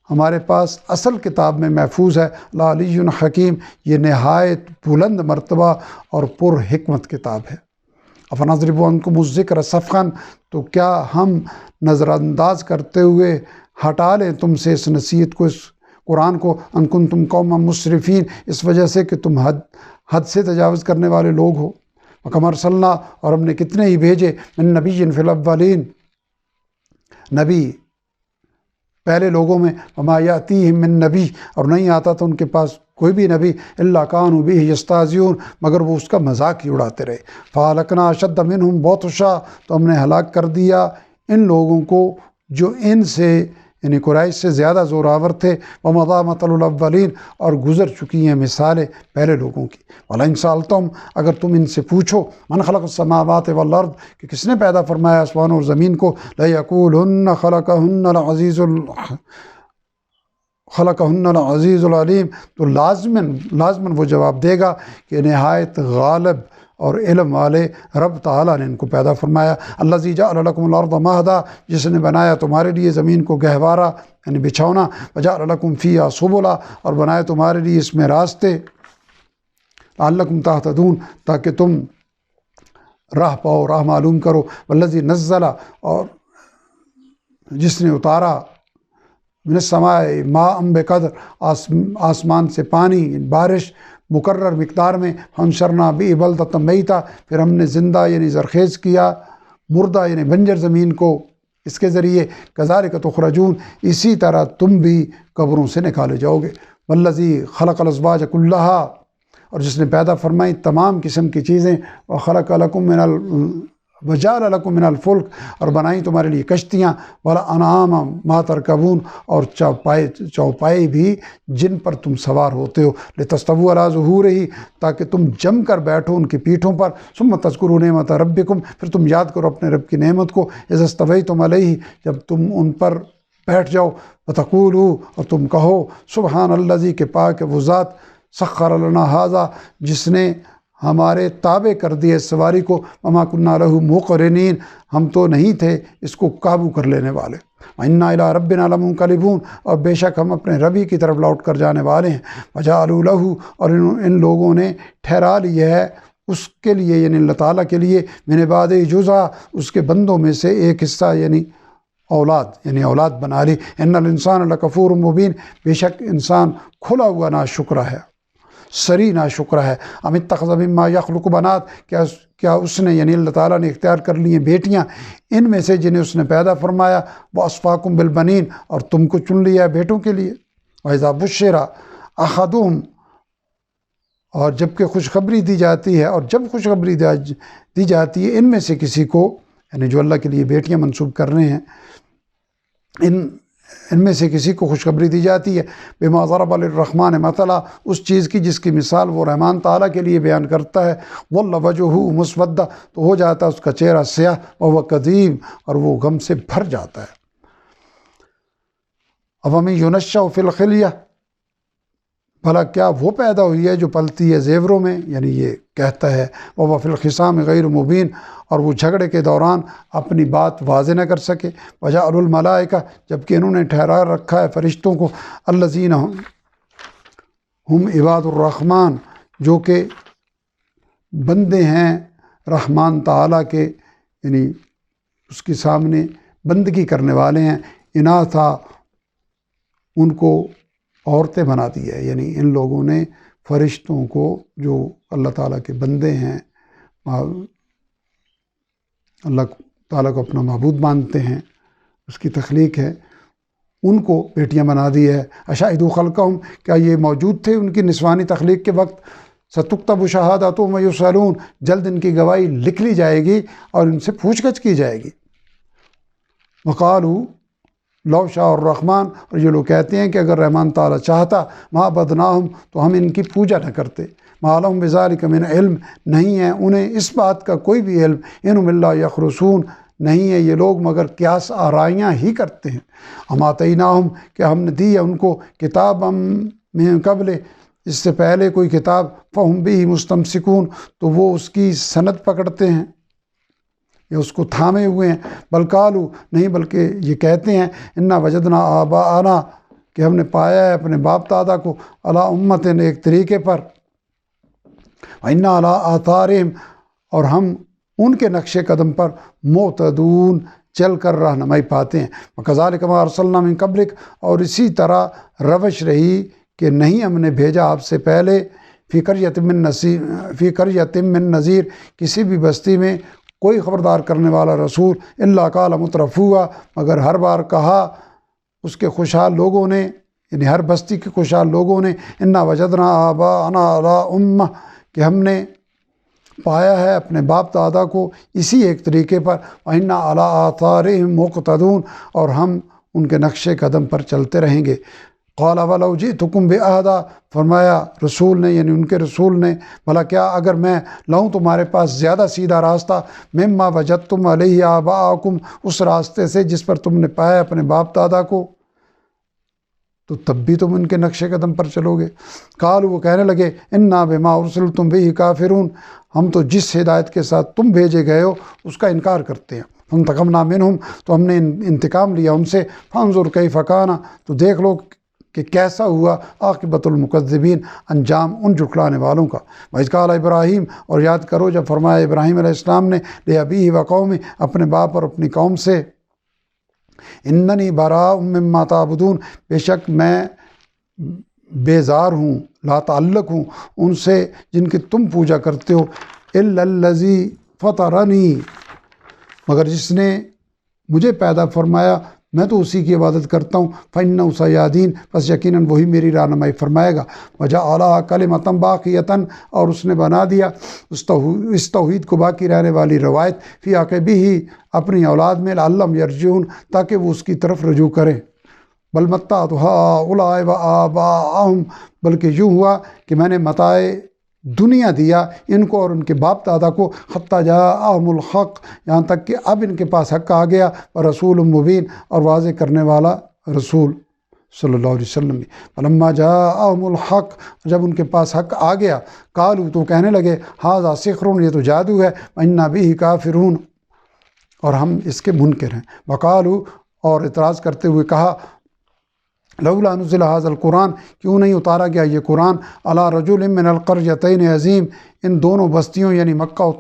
ہمارے پاس اصل کتاب میں محفوظ ہے، لعلی حکیم یہ نہایت بلند مرتبہ اور پر حکمت کتاب ہے۔ افنضرب عنکم الذکر صفحا تو کیا ہم نظر انداز کرتے ہوئے ہٹا لیں تم سے اس نصیحت کو، اس قرآن کو، ان کنتم قوما مسرفین اس وجہ سے کہ تم حد سے تجاوز کرنے والے لوگ ہو، وکم ارسلنا اور ہم نے کتنے ہی بھیجے، من نبی فی الاولین نبی پہلے لوگوں میں، وما یاتیہم من نبی اور نہیں آتا تھا ان کے پاس کوئی بھی نبی، الا کانوا بہ یستہزئون مگر وہ اس کا مذاق ہی اڑاتے رہے، فاہلکنا اشد منہم بطشا تو ہم نے ہلاک کر دیا ان لوگوں کو جو ان سے یعنی قریش سے زیادہ زوراور تھے، ومضی مثل الاولین اور گزر چکی ہیں مثالیں پہلے لوگوں کی، ولئن سألتم اگر تم ان سے پوچھو من خلق السماوات والارض کہ کس نے پیدا فرمایا آسمانوں اور زمین کو، لیقولن خلقہن العزیز العلیم تو لازماً وہ جواب دے گا کہ نہایت غالب اور علم والے رب تعالیٰ نے ان کو پیدا فرمایا، الذی جعل لکم الارض مہدا جس نے بنایا تمہارے لیے زمین کو گہوارہ یعنی بچھونا، وجعل لکم فیہا سبلا اور بنائے تمہارے لیے اس میں راستے، لعلکم تہتدون تاکہ تم راہ پاؤ، راہ معلوم کرو، والذی نزل اور جس نے اتارا من السماء ماء بقدر آسمان سے پانی بارش مقرر مقدار میں، فانشرنا به بلدۃ میتا پھر ہم نے زندہ یعنی زرخیز کیا مردہ یعنی بنجر زمین کو اس کے ذریعے، کذالک تخرجون اسی طرح تم بھی قبروں سے نکالے جاؤ گے، والذی خلق الازواج کلھا اور جس نے پیدا فرمائی تمام قسم کی چیزیں، وخلق لکم وجعل لکم من الفلک اور بنائی تمہارے لیے کشتیاں، والانعام ما ترکبون اور چوپائے بھی جن پر تم سوار ہوتے ہو، لتستووا علی ظہورہ تاکہ تم جم کر بیٹھو ان کی پیٹھوں پر، ثم تذکروا نعمت ربکم پھر تم یاد کرو اپنے رب کی نعمت کو، اذا استویتم علیہ جب تم ان پر بیٹھ جاؤ، وتقولوا اور تم کہو سبحان الذی کہ پاک ہے وہ ذات، سخر لنا ھذا جس نے ہمارے تابع کر دیے سواری کو، وما کنا لہ مقرنین ہم تو نہیں تھے اس کو قابو کر لینے والے، وَإِنَّا إِلَىٰ رَبِّنَا لَمُنقَلِبُونَ اور بے شک ہم اپنے ربی کی طرف لوٹ کر جانے والے ہیں، وَجَعَلُوا لَهُ اور ان لوگوں نے ٹھہرا لیا ہے اس کے لیے یعنی اللہ تعالیٰ کے لیے، من عبادہ جزءا اس کے بندوں میں سے ایک حصہ یعنی اولاد بنا لی، ان الانسان لکفور مبین بے شک انسان کھلا ہوا ناشکرا ہے، سری ناشکرا ہے، ام اتخذ مما یخلق بنات کیا اس نے یعنی اللہ تعالیٰ نے اختیار کر لی ہیں بیٹیاں ان میں سے جنہیں اس نے پیدا فرمایا، واصفاکم بالبنین اور تم کو چن لیا ہے بیٹوں کے لیے، وَإِذَا بُشِّرَ أَحَدُهُمْ اور جب کہ خوشخبری دی جاتی ہے اور جب خوشخبری دی جاتی ہے ان میں سے کسی کو یعنی جو اللہ کے لیے بیٹیاں منسوب کر رہے ہیں، ان میں سے کسی کو خوشخبری دی جاتی ہے بما ضرب للرحمن مثلا، اس چیز کی جس کی مثال وہ رحمان تعالیٰ کے لیے بیان کرتا ہے، ظل وجہہ مسودہ، تو ہو جاتا ہے اس کا چہرہ سیاہ، وہو کظیم، اور وہ غم سے بھر جاتا ہے۔ افمن ینشأ فی الخلیہ، بھلا کیا وہ پیدا ہوئی ہے جو پلتی ہے زیوروں میں، یعنی یہ کہتا ہے وہو فی الخصام غیر مبین، اور وہ جھگڑے کے دوران اپنی بات واضح نہ کر سکے، وجعلوا الملائکہ، جبکہ انہوں نے ٹھہرا رکھا ہے فرشتوں کو، الذین ہم عباد الرحمن، جو کہ بندے ہیں رحمان تعالیٰ کے، یعنی اس کے سامنے بندگی کرنے والے ہیں، اناثا، ان کو عورتیں بنا دی ہے، یعنی ان لوگوں نے فرشتوں کو جو اللہ تعالیٰ کے بندے ہیں، اللہ تعالیٰ کو اپنا معبود مانتے ہیں، اس کی تخلیق ہے، ان کو بیٹیاں بنا دی ہے۔ اشہدوا خلقہم، کیا یہ موجود تھے ان کی نسوانی تخلیق کے وقت؟ ستکتب شہادتہم ویسألون، جلد ان کی گواہی لکھ لی جائے گی اور ان سے پوچھ گچھ کی جائے گی۔ وقالوا لو شاء الرحمن، اور یہ لوگ کہتے ہیں کہ اگر رحمان تعالیٰ چاہتا ما عبدناہم، تو ہم ان کی پوجا نہ کرتے، ما لہم بذلک من علم، نہیں ہے انہیں اس بات کا کوئی بھی علم، انہم الا یخرصون، نہیں ہے یہ لوگ مگر قیاس آرائیاں ہی کرتے ہیں۔ ہم آتیناہم، کہ ہم نے دی ہے ان کو، کتاب من قبل، اس سے پہلے کوئی کتاب، فہم بہ مستمسکون، تو وہ اس کی سند پکڑتے ہیں یا اس کو تھامے ہوئے ہیں۔ بل قالوا، نہیں بلکہ یہ کہتے ہیں، انا وجدنا آباءنا، کہ ہم نے پایا ہے اپنے باپ دادا کو، علی امت، ایک طریقے پر، وَإِنَّا عَلَىٰ آثَارِهِمْ، اور ہم ان کے نقش قدم پر، مہتدون، چل کر رہنمائی پاتے ہیں۔ وَكَذَلِكَ مَا أَرْسَلْنَا مِن قَبْلِكَ، اور اسی طرح روش رہی کہ نہیں ہم نے بھیجا آپ سے پہلے، فی قریۃ من نذیر، کسی بھی بستی میں کوئی خبردار کرنے والا رسول، الا قال مترفوها، مگر ہر بار کہا اس کے خوشحال لوگوں نے، یعنی ہر بستی کے خوشحال لوگوں نے، انا وجدنا آباءنا علی امہ، کہ ہم نے پایا ہے اپنے باپ دادا کو اسی ایک طریقے پر، وَإِنَّا عَلَىٰ آثَارِهِمْ مُقْتَدُونَ، اور ہم ان کے نقش قدم پر چلتے رہیں گے۔ قال وَلَوْ جِئْتُكُمْ بِأَهْدَىٰ، فرمایا رسول نے، یعنی ان کے رسول نے، بھلا کیا اگر میں لاؤں تمہارے پاس زیادہ سیدھا راستہ، مما وجدتم علیہ آباءکم، اس راستے سے جس پر تم نے پایا اپنے باپ دادا کو، تو تب بھی تم ان کے نقش قدم پر چلو گے۔ قالوا، وہ کہنے لگے، انا بما ارسلتم بہ کافرون، ہم تو جس ہدایت کے ساتھ تم بھیجے گئے ہو اس کا انکار کرتے ہیں۔ فانتقمنا منہم، تو ہم نے انتقام لیا ان سے، فانظر کیف کان، تو دیکھ لو کہ کیسا ہوا عاقبۃ المکذبین، انجام ان جھٹلانے والوں کا۔ وَإِذْ قَالَ ابراہیم، اور یاد کرو جب فرمایا ابراہیم علیہ السلام نے، لِأَبِيهِ وَقَوْمِهِ، اپنے باپ اور اپنی قوم سے، اننی براء مما تعبدون، بے شک میں بیزار ہوں، لا تعلق ہوں ان سے جن کی تم پوجا کرتے ہو، الا الذی فطرنی، مگر جس نے مجھے پیدا فرمایا، میں تو اسی کی عبادت کرتا ہوں، فإنہ سیہدین، پس یقیناً وہی میری رہنمائی فرمائے گا، وجعلها کلمۃ باقیۃ، اور اس نے بنا دیا اس توحید کو باقی رہنے والی روایت، فی عقبہ، اپنی اولاد میں، لعلہم یرجعون، تاکہ وہ اس کی طرف رجوع کریں۔ بل متعت ہؤلاء وآباءہم، بلکہ یوں ہوا کہ میں نے متاع دنیا دیا ان کو اور ان کے باپ دادا کو، حتی جاءہم الحق، یہاں تک کہ اب ان کے پاس حق آ گیا، اور رسول مبین، اور واضح کرنے والا رسول صلی اللہ علیہ وسلم۔ فلما جاءہم الحق، جب ان کے پاس حق آ گیا، قالوا، تو کہنے لگے، ھذا سحر، یہ تو جادو ہے، وإنا بہ کافرون، اور ہم اس کے منکر ہیں۔ وقالوا، اور اعتراض کرتے ہوئے کہا، لولا نزل ھذا القرآن، کیوں نہیں اتارا گیا یہ قرآن، علی رجل من القریتین عظیم، ان دونوں بستیوں یعنی مکہ و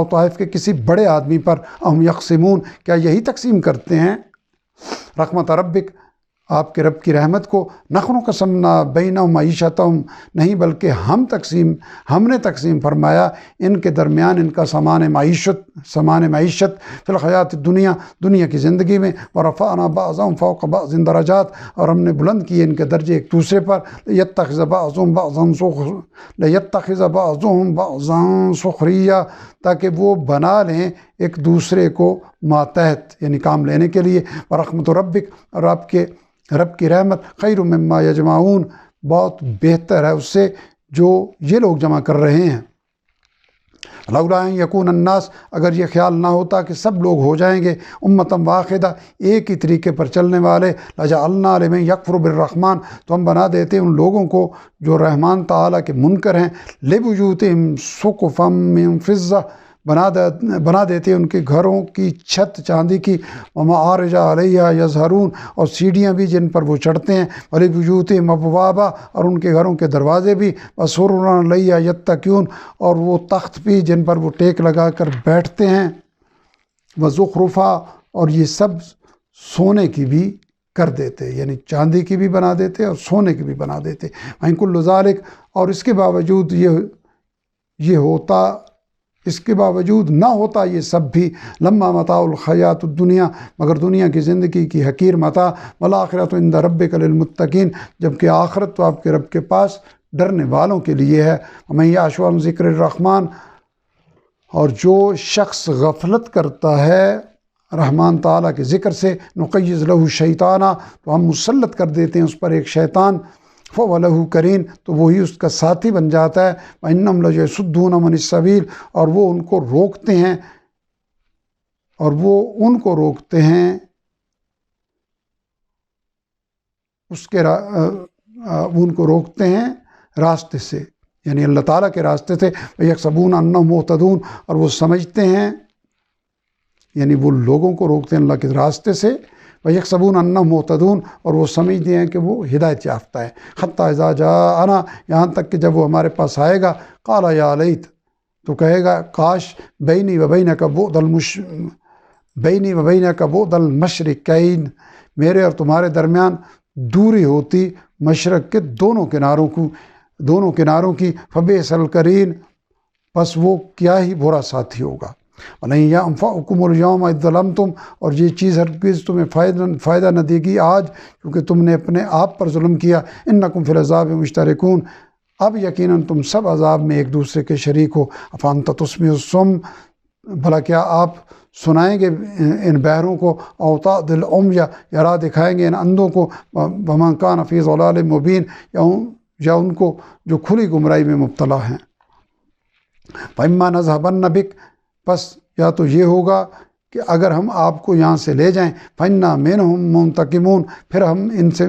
طائف کے کسی بڑے آدمی پر، اہم یقسمون، کیا یہی تقسیم کرتے ہیں، رحمت ربک، آپ کے رب کی رحمت کو، نحن قسمنا بینہم معیشتہم، نہیں بلکہ ہم نے تقسیم فرمایا ان کے درمیان ان کا سامان معیشت، فی الحیات الدنیا، دنیا کی زندگی میں، ورفعنا بعضهم فوق بعض درجات، اور ہم نے بلند کیے ان کے درجے ایک دوسرے پر، لیتخذ بعضهم بعضا سخریہ، تاکہ وہ بنا لیں ایک دوسرے کو ماتحت یعنی کام لینے کے لیے۔ ورحمت ربک، اور آپ کے رب کی رحمت خیر مما یجمعون، بہت بہتر ہے اس سے جو یہ لوگ جمع کر رہے ہیں۔ لولا ان یکون الناس، اگر یہ خیال نہ ہوتا کہ سب لوگ ہو جائیں گے امتاً واحدہ، ایک ہی طریقے پر چلنے والے، لجعلنا لمن یکفر بالرحمن، تو ہم بنا دیتے ان لوگوں کو جو رحمان تعالیٰ کے منکر ہیں، لبیوتہم سقفا من فضہ، بنا دیتے ان کے گھروں کی چھت چاندی کی، ومعارج علیہا یظہرون، اور سیڑھیاں بھی جن پر وہ چڑھتے ہیں، ولبیوتہم ابوابا، اور ان کے گھروں کے دروازے بھی، وسررا علیہا یتکئون، اور وہ تخت بھی جن پر وہ ٹیک لگا کر بیٹھتے ہیں، وزخرفا، اور یہ سب سونے کی بھی کر دیتے، یعنی چاندی کی بھی بنا دیتے اور سونے کی بھی بنا دیتے۔ وَإِن كُلُّ ذَلِكَ، اور اس کے باوجود یہ ہوتا، اس کے باوجود نہ ہوتا یہ سب بھی، لما متاع الحیات الدنیا، مگر دنیا کی زندگی کی حقیر متاع، والآخرۃ عند ربک للمتقین، جبکہ آخرت تو آپ کے رب کے پاس ڈرنے والوں کے لیے ہے۔ ومن یعش عن ذکر الرحمن، اور جو شخص غفلت کرتا ہے رحمان تعالیٰ کے ذکر سے، نقیض لہ شیطانا، تو ہم مسلط کر دیتے ہیں اس پر ایک شیطان، فهو له قرین، تو وہی اس کا ساتھی بن جاتا ہے۔ وَإِنَّهُمْ لَيَصُدُّونَ عَنِ السَّبِيلِ، اور وہ ان کو روکتے ہیں، ان کو روکتے ہیں راستے سے، یعنی اللہ تعالیٰ کے راستے سے۔ وَيَحْسَبُونَ أَنَّهُمْ مُهْتَدُونَ، اور وہ سمجھتے ہیں، یعنی وہ لوگوں کو روکتے ہیں اللہ کے راستے سے۔ وَيَحْسَبُونَ أَنَّهُمْ مُهْتَدُونَ، اور وہ سمجھتے ہیں کہ وہ ہدایت یافتہ ہے۔ حتیٰ اذا جاءنا، یہاں تک کہ جب وہ ہمارے پاس آئے گا، قال یا لیت، تو کہے گا کاش، بینی و بینک بعد المشرقین، میرے اور تمہارے درمیان دوری ہوتی مشرق کے دونوں کناروں کی، فبئس القرین، پس وہ کیا ہی برا ساتھی ہوگا۔ وَلَن يَنفَعُكُمُ الْيَوْمَ إِذ ظَلَمْتُمْ، اور یہ چیز ہرگز تمہیں فائدہ نہ دے گی آج، کیونکہ تم نے اپنے آپ پر ظلم کیا۔ إِنَّكُمْ فِي الْعَذَابِ مُشْتَرِكُونَ، اب یقیناً تم سب عذاب میں ایک دوسرے کے شریک ہو۔ أَفَأَنْتَ تُسْمِعُ الصُّمَّ، بھلا کیا آپ سنائیں گے ان بہروں کو، أَوْ تَهْدِي الْعُمْيَ، یا راہ دکھائیں گے ان اندھوں کو، وَمَنْ كَانَ فِي ضَلَالٍ مُبِينٍ، یا ان کو جو کھلی گمراہی میں مبتلا ہیں۔ فَإِمَّا نَذْهَبَنَّ بِكَ، پس یا تو یہ ہوگا کہ اگر ہم آپ کو یہاں سے لے جائیں، فَإِنَّا مِنْهُمْ مُنْتَقِمُونَ، پھر ہم ان سے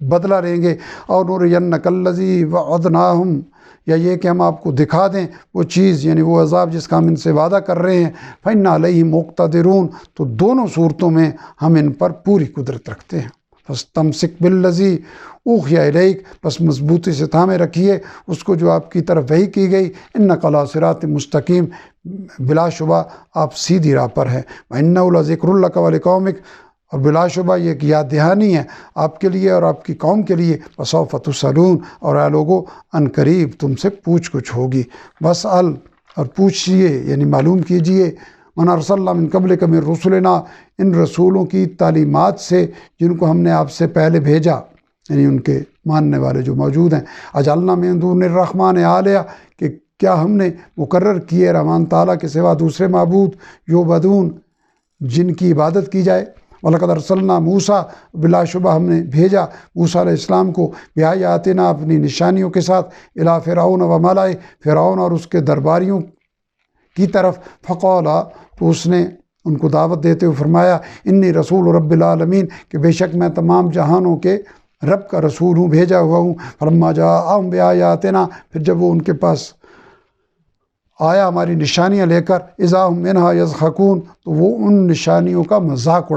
بدلہ لیں گے، اور نُرِيَنَّكَ الَّذِي وَعَدْنَاهُمْ، یا یہ کہ ہم آپ کو دکھا دیں وہ چیز، یعنی وہ عذاب جس کا ہم ان سے وعدہ کر رہے ہیں۔ فَإِنَّا عَلَيْهِمْ مُقْتَدِرُونَ، تو دونوں صورتوں میں ہم ان پر پوری قدرت رکھتے ہیں۔ فَاسْتَمْسِكْ بِالَّذِي أُوحِيَ إِلَيْكَ، بس مضبوطی سے تھامے رکھیے اس کو جو آپ کی طرف وحی کی گئی۔ إِنَّكَ عَلَىٰ صِرَاطٍ مستقیم، بلا شبہ آپ سیدھی راہ پر ہے۔ وَإِنَّهُ لَذِكْرٌ لَكَ وَلِقَوْمِكَ، اور بلا شبہ یہ ایک یاد دہانی ہے آپ کے لیے اور آپ کی قوم کے لیے۔ وَسَوْفَ تُسْأَلُونَ، اور اے لوگو ان قریب تم سے پوچھ گچھ ہوگی۔ وَاسْأَلْ، اور پوچھئے یعنی معلوم کیجئے، مَنْ أَرْسَلْنَا مِنْ قَبْلِكَ مِنْ رُسُلِنَا، ان رسولوں کی تعلیمات سے جن کو ہم نے آپ سے پہلے بھیجا، یعنی ان کے ماننے والے جو موجود ہیں۔ أَجَعَلْنَا مِن دُونِ الرَّحْمَٰنِ آلِهَةً، کہ کیا ہم نے مقرر کیے رحمان تعالیٰ کے سوا دوسرے معبود، یعبدون، جن کی عبادت کی جائے۔ وَلَقَدْ أَرْسَلْنَا مُوسَىٰ، بلا شبہ ہم نے بھیجا موسیٰ علیہ السلام کو، بِآیاتِنَا، اپنی نشانیوں کے ساتھ، إِلَىٰ فِرْعَوْنَ وَمَلَئِهِ، فرعون اور اس کے درباریوں کی طرف۔ فَقَالَ، تو اس نے ان کو دعوت دیتے ہوئے فرمایا، انی رسول رب العالمین، کہ بے شک میں تمام جہانوں کے رب کا رسول ہوں، بھیجا ہوا ہوں۔ فَلَمَّا جَاءَهُم بِآیاتِنَا، پھر جب وہ ان کے پاس آیا ہماری نشانیاں لے کر، اذا ہم منہا یضحکون، تو وہ ان نشانیوں کا مذاق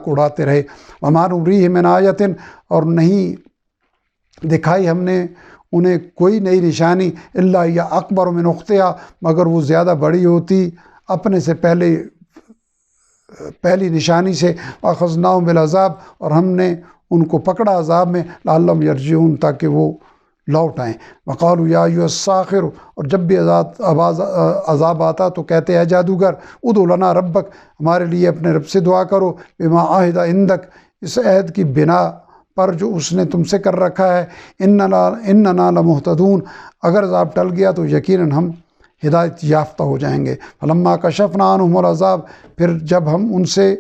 اڑاتے رہے۔ وما نریہم من آیۃ، اور نہیں دکھائی ہم نے انہیں کوئی نئی نشانی، الا ہی اکبر من اختہا، مگر وہ زیادہ بڑی ہوتی اپنے سے پہلی نشانی سے۔ واخذناہم بالعذاب، اور ہم نے ان کو پکڑا عذاب میں، لعلہم یرجعون، تاکہ وہ لوٹ آئیں۔ وقالوا یا ایھا الساحر، اور جب بھی عذاب آتا تو کہتے ہیں جادوگر، ادع لنا ربک، ہمارے لیے اپنے رب سے دعا کرو، بما عہد عندک، اس عہد کی بنا پر جو اس نے تم سے کر رکھا ہے، اننا لمہتدون، اگر عذاب ٹل گیا تو یقیناً ہم ہدایت یافتہ ہو جائیں گے۔ فلما کشفنا عنہم العذاب، پھر جب ہم ان سے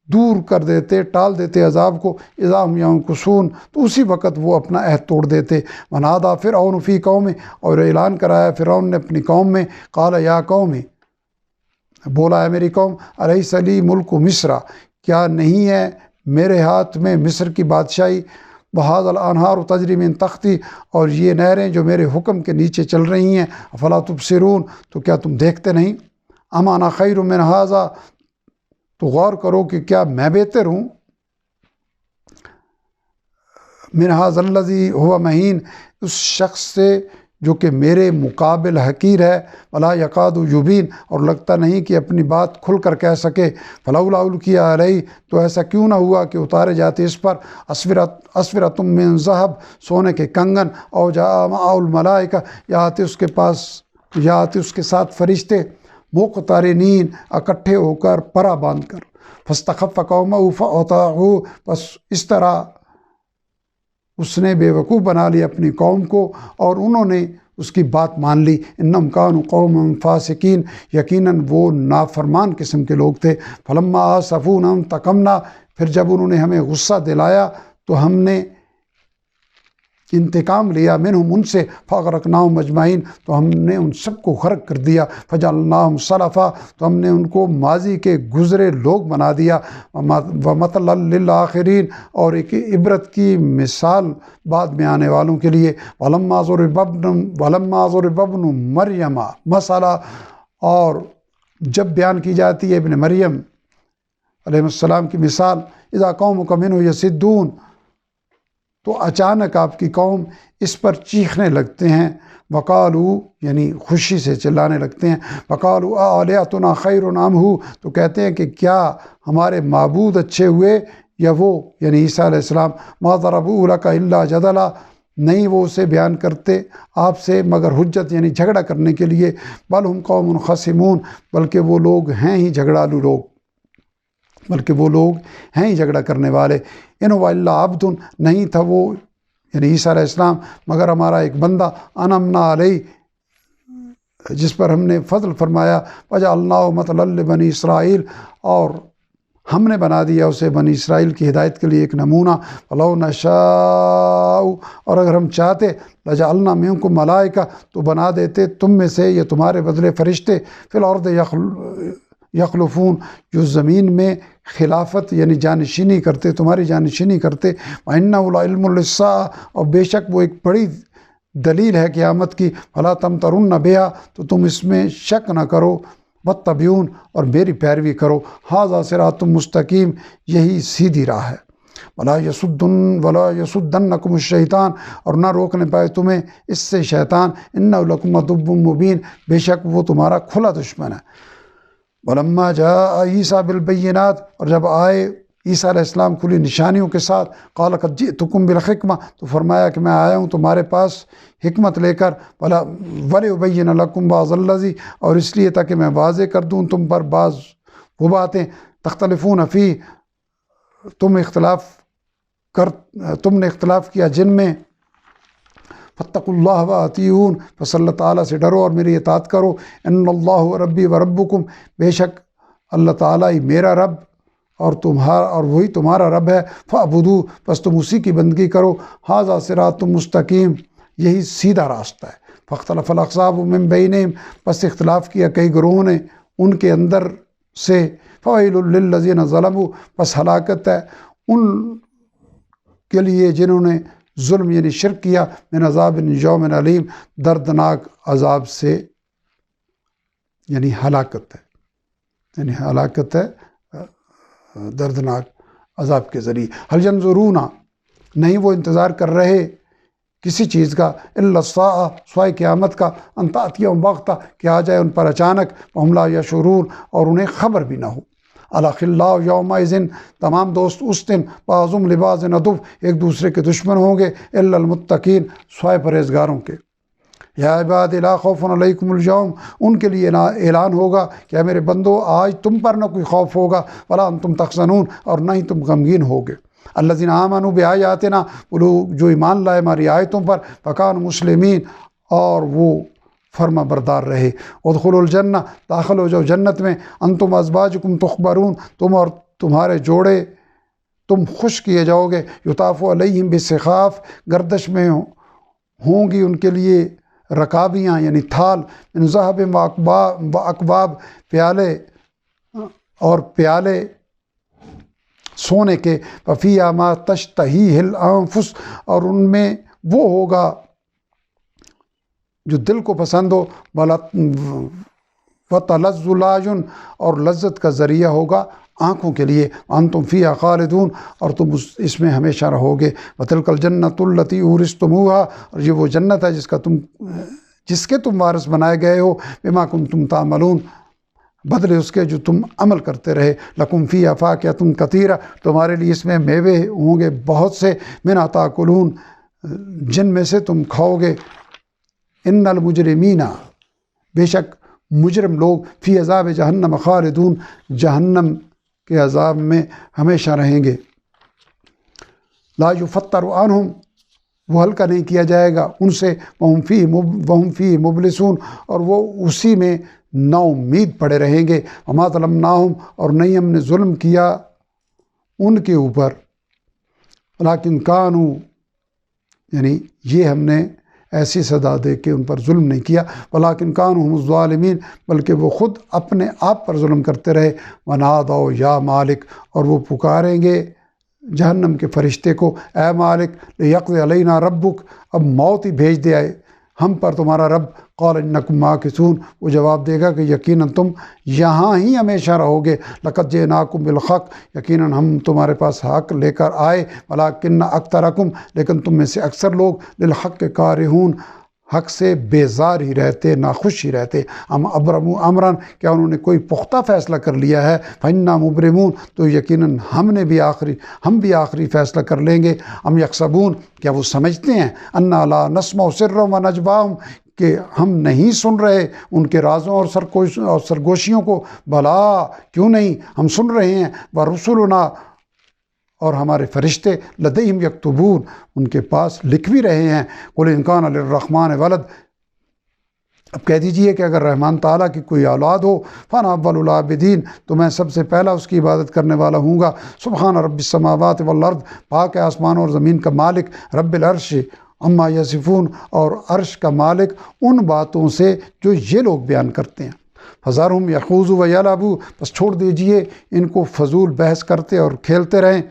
دور کر دیتے، ٹال دیتے عذاب کو، اذا ہم ینکثون، تو اسی وقت وہ اپنا عہد توڑ دیتے۔ ونادیٰ فرعون فی قومہ، اور اعلان کرایا فرعون نے اپنی قوم میں، قال یا قوم، بولا ہے میری قوم، الیس لی ملک مصر، کیا نہیں ہے میرے ہاتھ میں مصر کی بادشاہی، وہذا الانہار تجری من تحتی، اور یہ نہریں جو میرے حکم کے نیچے چل رہی ہیں، افلا تبصرون، تو کیا تم دیکھتے نہیں؟ ام انا خیر من ھذا، تو غور کرو کہ کیا میں بہتر ہوں، من ھذا الذی ھو مہین، اس شخص سے جو کہ میرے مقابل حقیر ہے، ولا یکاد یبین، اور لگتا نہیں کہ اپنی بات کھل کر کہہ سکے، فلولا القی علیہ، تو ایسا کیوں نہ ہوا کہ اتارے جاتے اس پر اسورۃ من ذہب، سونے کے کنگن، او جاء معہ الملائکہ، یا آتے اس کے ساتھ فرشتے، مقترنین، اکٹھے ہو کر پرا باندھ کر، فاستخف قومہ فاطاعوہ، پس اس طرح اس نے بے وقوف بنا لی اپنی قوم کو اور انہوں نے اس کی بات مان لی۔ انہم کانوا قوما فاسقین، یقیناً وہ نافرمان قسم کے لوگ تھے۔ فلما آسفونا انتقمنا، پھر جب انہوں نے ہمیں غصہ دلایا تو ہم نے انتقام لیا، منہم، ان سے، فاغرقناہم اجمعین، تو ہم نے ان سب کو غرق کر دیا، فجعلناہم سلفا، تو ہم نے ان کو ماضی کے گزرے لوگ بنا دیا، ومثلا للآخرین، اور ایک عبرت کی مثال بعد میں آنے والوں کے لیے۔ ولما ضرب ابن مریم مثلا، اور جب بیان کی جاتی ہے ابن مریم علیہ السلام کی مثال، اذا قومک منہ یصدون، تو اچانک آپ کی قوم اس پر چیخنے لگتے ہیں، وقالو، یعنی خوشی سے چلانے لگتے ہیں، وقالو آلہتنا خیر ام ہو، تو کہتے ہیں کہ کیا ہمارے معبود اچھے ہوئے یا وہ، یعنی عیسیٰ علیہ السلام، ما ضربوہ لک الا جدلا، نہیں وہ اسے بیان کرتے آپ سے مگر حجت، یعنی جھگڑا کرنے کے لیے، بل ہم قوم خصمون، بلکہ وہ لوگ ہیں ہی جھگڑالو لوگ، جھگڑا کرنے والے۔ ان هو الا عبد، نہیں تھا وہ، یعنی عیسیٰ علیہ السلام، مگر ہمارا ایک بندہ، انعمنا علیہ، جس پر ہم نے فضل فرمایا، وجعلناہ مثلا لبنی اسرائیل، اور ہم نے بنا دیا اسے بنی اسرائیل کی ہدایت کے لیے ایک نمونہ، ولو نشاء، اور اگر ہم چاہتے، لجعلنا منکم ملائکہ، تو بنا دیتے تم میں سے یا تمہارے بدلے فرشتے، فی الارض یخلفون، جو زمین میں خلافت یعنی جانشینی کرتے، تمہاری جانشینی کرتے، وَإِنَّهُ لَعِلْمٌ لِلسَّاعَةِ، اور بے شک وہ ایک بڑی دلیل ہے قیامت کی، فَلَا تَمْتَرُنَّ بِهَا، تو تم اس میں شک نہ کرو، وَاتَّبِعُونِ، اور میری پیروی کرو، هَذَا صِرَاطٌ مستقیم، یہی سیدھی راہ ہے، وَلَا يَصُدَّنَّكُمُ الشَّيْطَانُ، اور نہ روکنے پائے تمہیں اس سے شیطان، إِنَّهُ لَكُمْ عَدُوٌّ مُبِينٌ، بے شک وہ تمہارا کھلا دشمن ہے۔ وَلَمَّا جَاءَ عِيسَىٰ بِالْبَيِّنَاتِ، اور جب آئے عیسیٰ علیہ السلام کھلی نشانیوں کے ساتھ، قَالَ قَدْ جِئْتُكُمْ بِالْحِكْمَةِ، تو فرمایا کہ میں آیا ہوں تمہارے پاس حکمت لے کر، وَلِأُبَيِّنَ لَكُمْ بَعْضَ الَّذِي، اور اس لیے تاکہ میں واضح کر دوں تم پر بعض وہ باتیں، تختلفون فیہ، تم نے اختلاف کیا جن میں، فاتقوا اللہ وأطیعون، پس اللہ تعالیٰ سے ڈرو اور میری اطاعت کرو، ان اللہ ربی و ربکم، بے شک اللہ تعالیٰ ہی میرا رب اور وہی تمہارا رب ہے، فاعبدوہ، پس تم اسی کی بندگی کرو، ھذا صراط مستقیم، یہی سیدھا راستہ ہے۔ فاختلف الاحزاب من بینہم، پس اختلاف کیا کئی گروہوں نے ان کے اندر سے، فویل للذین ظلموا، پس ہلاکت ہے ان کے لیے جنہوں نے ظلم یعنی شرک کیا، من عذاب یوم علیم، دردناک عذاب سے، یعنی ہلاکت ہے دردناک عذاب کے ذریعے۔ هل ینظرون، نہیں وہ انتظار کر رہے کسی چیز کا، الا الساعہ، سوائے قیامت کا، ان تأتیہم بغتہ، کہ آ جائے ان پر اچانک، وہم لا یشعرون، اور انہیں خبر بھی نہ ہو۔ الاخلاء یومئذ، تمام دوست اس دن، بعضهم لبعض عدو، ایک دوسرے کے دشمن ہوں گے، الا المتقین، سوائے پرہیزگاروں کے۔ یا عباد لا خوف علیکم اليوم، ان کے لیے اعلان ہوگا کہ اے میرے بندو، آج تم پر نہ کوئی خوف ہوگا، ولا انتم تحزنون، اور نہ ہی تم غمگین ہوگے۔ الذین آمنوا بآیاتنا، وہ لوگ جو ایمان لائے ہماری آیتوں پر، فکانوا مسلمین، اور وہ فرما بردار رہے، ادخلوا الجنہ، داخل ہو جاؤ جنت میں، انتم ازواجکم تخبرون، تم اور تمہارے جوڑے تم خوش کیے جاؤ گے، یطاف علیہم بسخاف، گردش میں ہوں گی ان کے لیے رکابیاں یعنی تھال، من ذہب و اکواب، پیالے اور پیالے سونے کے، فیہا ما تشتہیہ الانفس، اور ان میں وہ ہوگا جو دل کو پسند ہو، وتلذ الاعین، اور لذت کا ذریعہ ہوگا آنکھوں کے لیے، انتم فیہا خالدون، اور تم اس میں ہمیشہ رہو گے، وتلک الجنۃ التی اورثتموہا، اور یہ وہ جنت ہے جس کے تم وارث بنائے گئے ہو، بما کنتم تعملون، بدلے اس کے جو تم عمل کرتے رہے، لکم فیہا فاکہۃ کثیرہ، تمہارے لیے اس میں میوے ہوں گے بہت سے، منھا تاکلون، جن میں سے تم کھاؤ گے، ان المجرمین، بے شک مجرم لوگ، فی عذاب جہنم خالدون، جہنم کے عذاب میں ہمیشہ رہیں گے، لا یفتر عنہم، وہ ہلکا نہیں کیا جائے گا ان سے، وہم فیہ مبلسون، اور وہ اسی میں نا امید پڑے رہیں گے، وما ظلمناہم، اور نہیں ہم نے ظلم کیا ان کے اوپر، لیکن کانوا، یعنی یہ ہم نے ایسی سزا دے کے ان پر ظلم نہیں کیا، ولیکن کانوا هم الظالمین، بلکہ وہ خود اپنے آپ پر ظلم کرتے رہے، ونادوا یا مالک، اور وہ پکاریں گے جہنم کے فرشتے کو، اے مالک، لیقضی علینا ربک، اب موت ہی بھیج دے ہم پر تمہارا رب، قال انکم ماکثون، وہ جواب دے گا کہ یقیناً تم یہاں ہی ہمیشہ رہو گے، لقد جئناکم بالحق، یقیناً ہم تمہارے پاس حق لے کر آئے، ولکن اکثرکم، لیکن تم میں سے اکثر لوگ، للحق کارہون، حق سے بیزار ہی رہتے، ناخوش ہی رہتے، ام ابرموا امرا، کیا انہوں نے کوئی پختہ فیصلہ کر لیا ہے، فإنا مبرمون، تو یقیناً ہم بھی آخری فیصلہ کر لیں گے، ام یحسبون، کیا وہ سمجھتے ہیں، انا لا نسمع سرهم ونجواهم، کہ ہم نہیں سن رہے ان کے رازوں اور سرگوشیوں کو، بلا، کیوں نہیں، ہم سن رہے ہیں، ورسلنا، اور ہمارے فرشتے، لدیہم یکتبون، ان کے پاس لکھ بھی رہے ہیں، قل ان کان للرحمن ولد، اب کہہ دیجئے کہ اگر رحمان تعالیٰ کی کوئی اولاد ہو، فانا اول العابدین، تو میں سب سے پہلا اس کی عبادت کرنے والا ہوں گا، سبحان رب السماوات والارض، پاک ہے آسمانوں اور زمین کا مالک، رب العرش عما یصفون، اور عرش کا مالک ان باتوں سے جو یہ لوگ بیان کرتے ہیں، فذرہم یخوضوا ویلعبوا، بس چھوڑ دیجئے ان کو فضول بحث کرتے اور کھیلتے رہیں،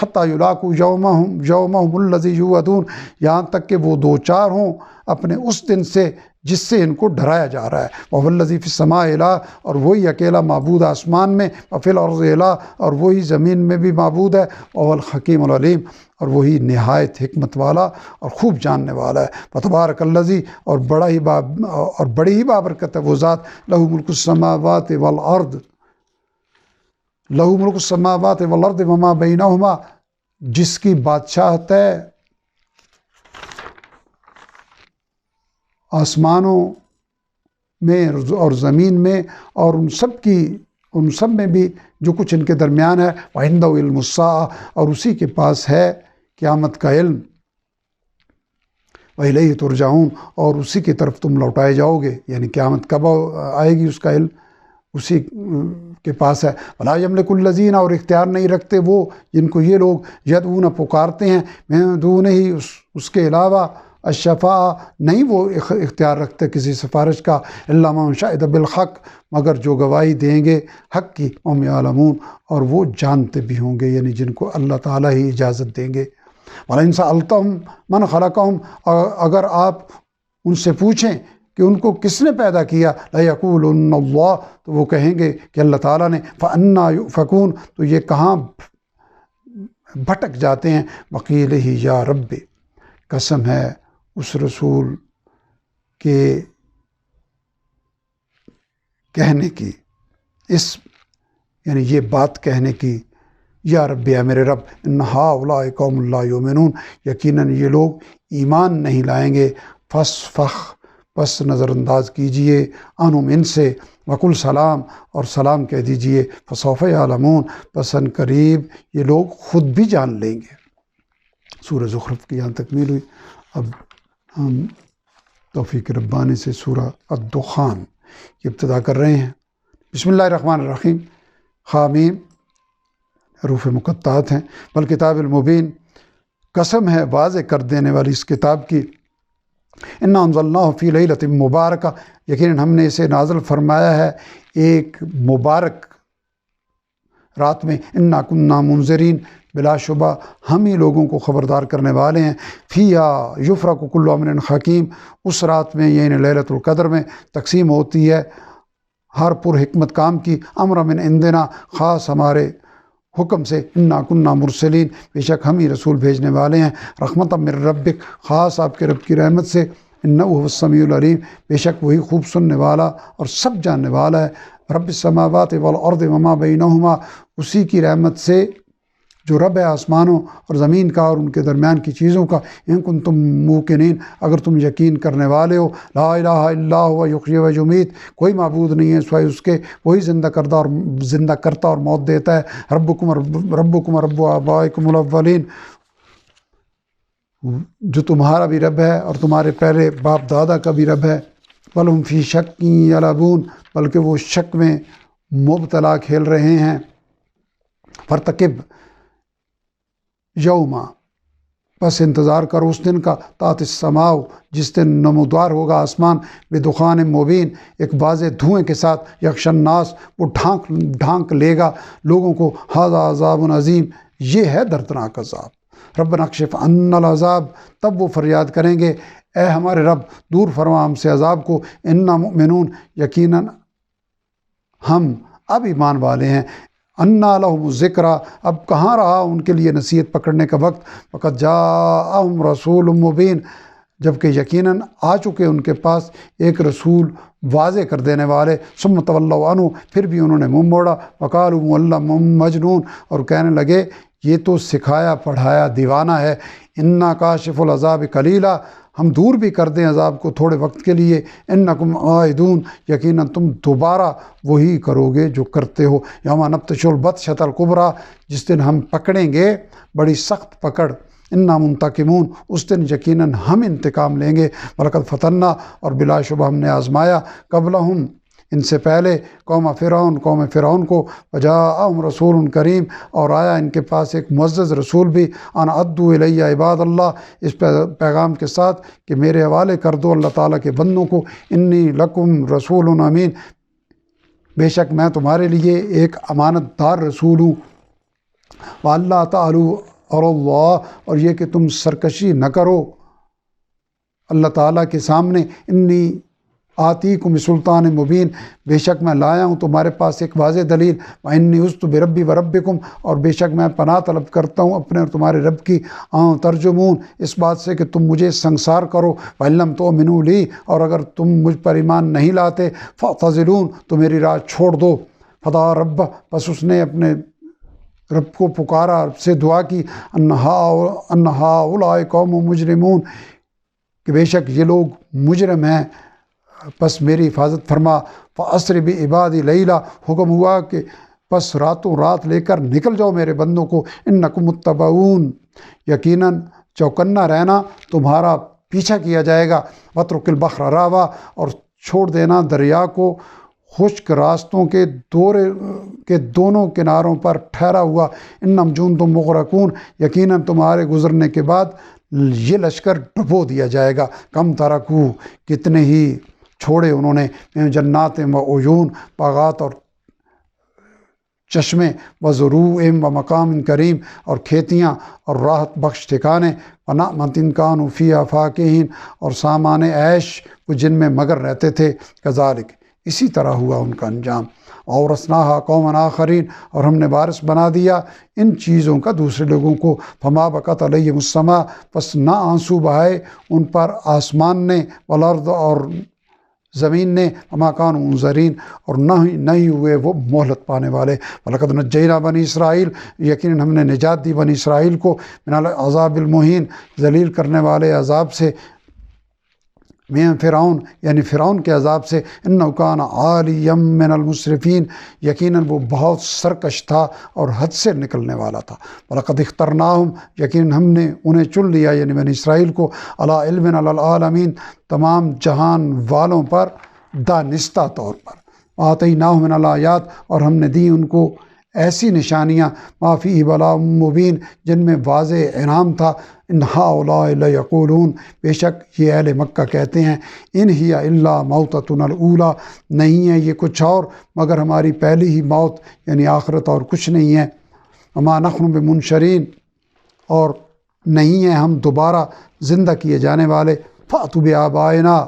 حتی یلاقوا یومہم الذی یوعدون، یہاں تک کہ وہ دوچار ہوں اپنے اس دن سے جس سے ان کو ڈرایا جا رہا ہے، وَهُوَ الَّذِي فِي السَّمَاءِ الہ، اور وہی اکیلا معبود آسمان میں، وَفِي الْأَرْضِ الہ، اور وہی زمین میں بھی معبود ہے، وَهُوَ الْحَكِيمُ الْعَلِيمُ، اور وہی نہایت حکمت والا اور خوب جاننے والا ہے، فَتَبَارَكَ الَّذِي، اور بڑی ہی بابرکت ہے وہ ذات، لَهُ مُلْكُ السَّمَاوَاتِ وَالْأَرْضِ، لَهُ مُلْكُ السَّمَاوَاتِ وَالْأَرْضِ وَمَا بَيْنَهُمَا، جس کی بادشاہت ہے آسمانوں میں اور زمین میں، اور ان سب میں بھی جو کچھ ان کے درمیان ہے، وَعِندَهُ عِلْمُ السَّاعَةِ، اور اسی کے پاس ہے قیامت کا علم، وَإِلَيْهِ تُرْجَعُونَ، اور اسی کی طرف تم لوٹائے جاؤ گے، یعنی قیامت کب آئے گی اس کا علم اسی کے پاس ہے، وَلَا يَمْلِكُ الَّذِينَ، اور اختیار نہیں رکھتے وہ جن کو یہ لوگ یدعون پکارتے ہیں، مِن دونہ، اس کے علاوہ، الشفاعہ، نہیں وہ اختیار رکھتے کسی سفارش کا، الا من شہد بالحق، مگر جو گواہی دیں گے حق کی، وہم یعلمون، اور وہ جانتے بھی ہوں گے، یعنی جن کو اللہ تعالیٰ ہی اجازت دیں گے، وَلَئِن سَأَلْتَهُم مَّنْ خَلَقَهُمْ، اگر آپ ان سے پوچھیں کہ ان کو کس نے پیدا کیا، لَيَقُولُنَّ اللَّهُ، تو وہ کہیں گے کہ اللہ تعالیٰ نے، فَأَنَّىٰ يُؤْفَكُونَ، تو یہ کہاں بھٹک جاتے ہیں، وَقِيلِهِ یا رب، قسم ہے اس رسول کے کہنے کی، یعنی یہ بات کہنے کی، یا رب، یا میرے رب، ان ہؤلاء قوم لا یؤمنون، یقیناً یہ لوگ ایمان نہیں لائیں گے، فاصفح، بس نظر انداز کیجئے انہم ان سے، وقل سلام اور سلام کہہ دیجئے، فسوف یعلمون پس ان قریب یہ لوگ خود بھی جان لیں گے۔ سورہ زخرف کی یہاں تکمیل ہوئی۔ اب ہم توفیق ربانی سے سورہ الدخان کی ابتدا کر رہے ہیں۔ بسم اللہ الرحمن الرحیم۔ حامیم حروف مقطعات ہیں۔ والکتاب المبین، قسم ہے واضح کر دینے والی اس کتاب کی۔ انا انزلناہ فی لیلۃ مبارکہ، یقیناً ہم نے اسے نازل فرمایا ہے ایک مبارک رات میں۔ انا کنا منذرین، بلا شبہ ہم ہی لوگوں کو خبردار کرنے والے ہیں۔ فیہا یفرق کل امر حکیم، اس رات میں یعنی لیلۃ القدر میں تقسیم ہوتی ہے ہر پر حکمت کام کی۔ امر من عندنا، خاص ہمارے حکم سے۔ انا کنا مرسلین، بے شک ہم ہی رسول بھیجنے والے ہیں۔ رحمت من ربک، خاص آپ کے رب کی رحمت سے۔ انہ هو السمیع العلیم، بے شک وہی خوب سننے والا اور سب جاننے والا ہے۔ رب السماوات والارض وما بینہما، اسی کی رحمت سے جو رب ہے آسمانوں اور زمین کا اور ان کے درمیان کی چیزوں کا۔ ان کنتم موقنین، اگر تم یقین کرنے والے ہو۔ لا الہ الا هو یحیی و یمیت، کوئی معبود نہیں ہے سوائے اس کے، وہی زندہ کرتا اور موت دیتا ہے۔ ربکم رب آبائکم الاولین، جو تمہارا بھی رب ہے اور تمہارے پہلے باپ دادا کا بھی رب ہے۔ بل ہم فی شک یلعبون، بلکہ وہ شک میں مبتلا کھیل رہے ہیں۔ فرتقب یوما، بس انتظار کرو اس دن کا، تات السماء، جس دن نمودار ہوگا آسمان، بدخان مبین، ایک واضح دھوئیں کے ساتھ، یغشی الناس، وہ ڈھانک لے گا لوگوں کو۔ ھذا عذاب عظیم، یہ ہے دردناک عذاب۔ ربنا اکشف عنا العذاب، تب وہ فریاد کریں گے اے ہمارے رب دور فرما ہم سے عذاب کو۔ انا مؤمنون، یقیناً ہم اب ایمان والے ہیں۔ انا لہم الذکریٰ، اب کہاں رہا ان کے لیے نصیحت پکڑنے کا وقت۔ فقد جاءہم رسول مبین، جبکہ یقیناً آ چکے ان کے پاس ایک رسول واضح کر دینے والے۔ ثم تولوا عنہ، پھر بھی انہوں نے منہ موڑا۔ وقالوا معلم مجنون، اور کہنے لگے یہ تو سکھایا پڑھایا دیوانہ ہے۔ انا کاشف العذاب قلیلا، ہم دور بھی کر دیں عذاب کو تھوڑے وقت کے لیے۔ انکم عائدون، یقیناً تم دوبارہ وہی کرو گے جو کرتے ہو۔ یوم نبطش البطشۃ الکبریٰ، جس دن ہم پکڑیں گے بڑی سخت پکڑ۔ انا منتقمون، اس دن یقیناً ہم انتقام لیں گے۔ ولقد فتنا، اور بلا شبہ ہم نے آزمایا، قبلہم، ان سے پہلے، قوم فرعون کو۔ وجاءہم رسول کریم، اور آیا ان کے پاس ایک معزز رسول بھی۔ ان ادوا الی عباد اللہ، اس پیغام کے ساتھ کہ میرے حوالے کر دو اللہ تعالیٰ کے بندوں کو۔ انی لکم رسول امین، بے شک میں تمہارے لیے ایک امانت دار رسول ہوں۔ وَأَلَّا تَعْلُوا عَلَى اللَّهِ، اور یہ کہ تم سرکشی نہ کرو اللہ تعالیٰ کے سامنے۔ انی آتیکم بسلطان مبین، بے شک میں لایا ہوں تمہارے پاس ایک واضح دلیل۔ وَإِنِّي عُذْتُ بِرَبِّي وَرَبِّكُمْ، اور بے شک میں پناہ طلب کرتا ہوں اپنے اور تمہارے رب کی۔ ترجمون، اس بات سے کہ تم مجھے سنگسار کرو۔ وَإِن لَّمْ تُؤْمِنُوا لِي، اور اگر تم مجھ پر ایمان نہیں لاتے، فَاعْتَزِلُونِ، تو میری راہ چھوڑ دو۔ فَدَعَا رَبَّهُ، پس اس نے اپنے رب کو پکارا، رب سے دعا کی۔ ان ہؤلاء قوم مجرمون، کہ بے شک یہ لوگ مجرم ہیں، پس میری حفاظت فرما۔ فَأَسْرِ بِعِبَادِي لیلا، حکم ہوا کہ پس راتوں رات لے کر نکل جاؤ میرے بندوں کو۔ انکم متبعون، یقیناً چوکنا رہنا، تمہارا پیچھا کیا جائے گا۔ وَاتْرُكِ الْبَحْرَ رَاوَا، اور چھوڑ دینا دریا کو خشک راستوں کے دونوں کناروں پر ٹھہرا ہوا۔ انہم جند مغرقون، یقیناً تمہارے گزرنے کے بعد یہ لشکر ڈبو دیا جائے گا۔ کم ترکو، کتنے ہی چھوڑے انہوں نے، جنات و عیون، باغات اور چشمے، و زروع و مقام کریم، اور کھیتیاں اور راحت بخش ٹھکانے، ونعمت کانوا فیہا فاکہین، اور سامان عیش وہ جن میں مگر رہتے تھے۔ کذالک، اسی طرح ہوا ان کا انجام۔ اورثناہا قوما آخرین، اور ہم نے وارث بنا دیا ان چیزوں کا دوسرے لوگوں کو۔ فما بکت علیہم السماء، پس نہ آنسو بہائے ان پر آسمان نے، والارض، اور زمین نے، وما کانوا منظرین، اور نہ ہی ہوئے وہ مہلت پانے والے۔ ولقد نجینا بنی اسرائیل، یقیناً ہم نے نجات دی بنی اسرائیل کو، من العذاب المہین، ذلیل کرنے والے عذاب سے۔ میں فرعون یعنی فرعون کے عذاب سے، انہ کان عالیا من المسرفین، یقیناً وہ بہت سرکش تھا اور حد سے نکلنے والا تھا۔ وَلَقَدْ اخْتَرْنَاهُمْ، یقیناً ہم نے انہیں چن لیا یعنی بنی اسرائیل کو، عَلَىٰ عِلْمٍ عَلَىٰ الْعَالَمِينَ، تمام جہان والوں پر دانستہ طور پر۔ وَآتَيْنَاهُمْ مِنَ الْآيَاتِ، اور ہم نے دی ان کو ایسی نشانیاں، مَا فِيهِ بَلَاءٌ مُبِينٌ، جن میں واضح انعام تھا۔ ان هؤلاء لیقولون، بے شک یہ اہل مکہ کہتے ہیں، ان ہی الا موتتنا الاولیٰ، نہیں ہے یہ کچھ اور مگر ہماری پہلی ہی موت یعنی آخرت، اور کچھ نہیں ہے۔ وما نحن بمنشرین، اور نہیں ہیں ہم دوبارہ زندہ کیے جانے والے۔ فأتوا بآبائنا،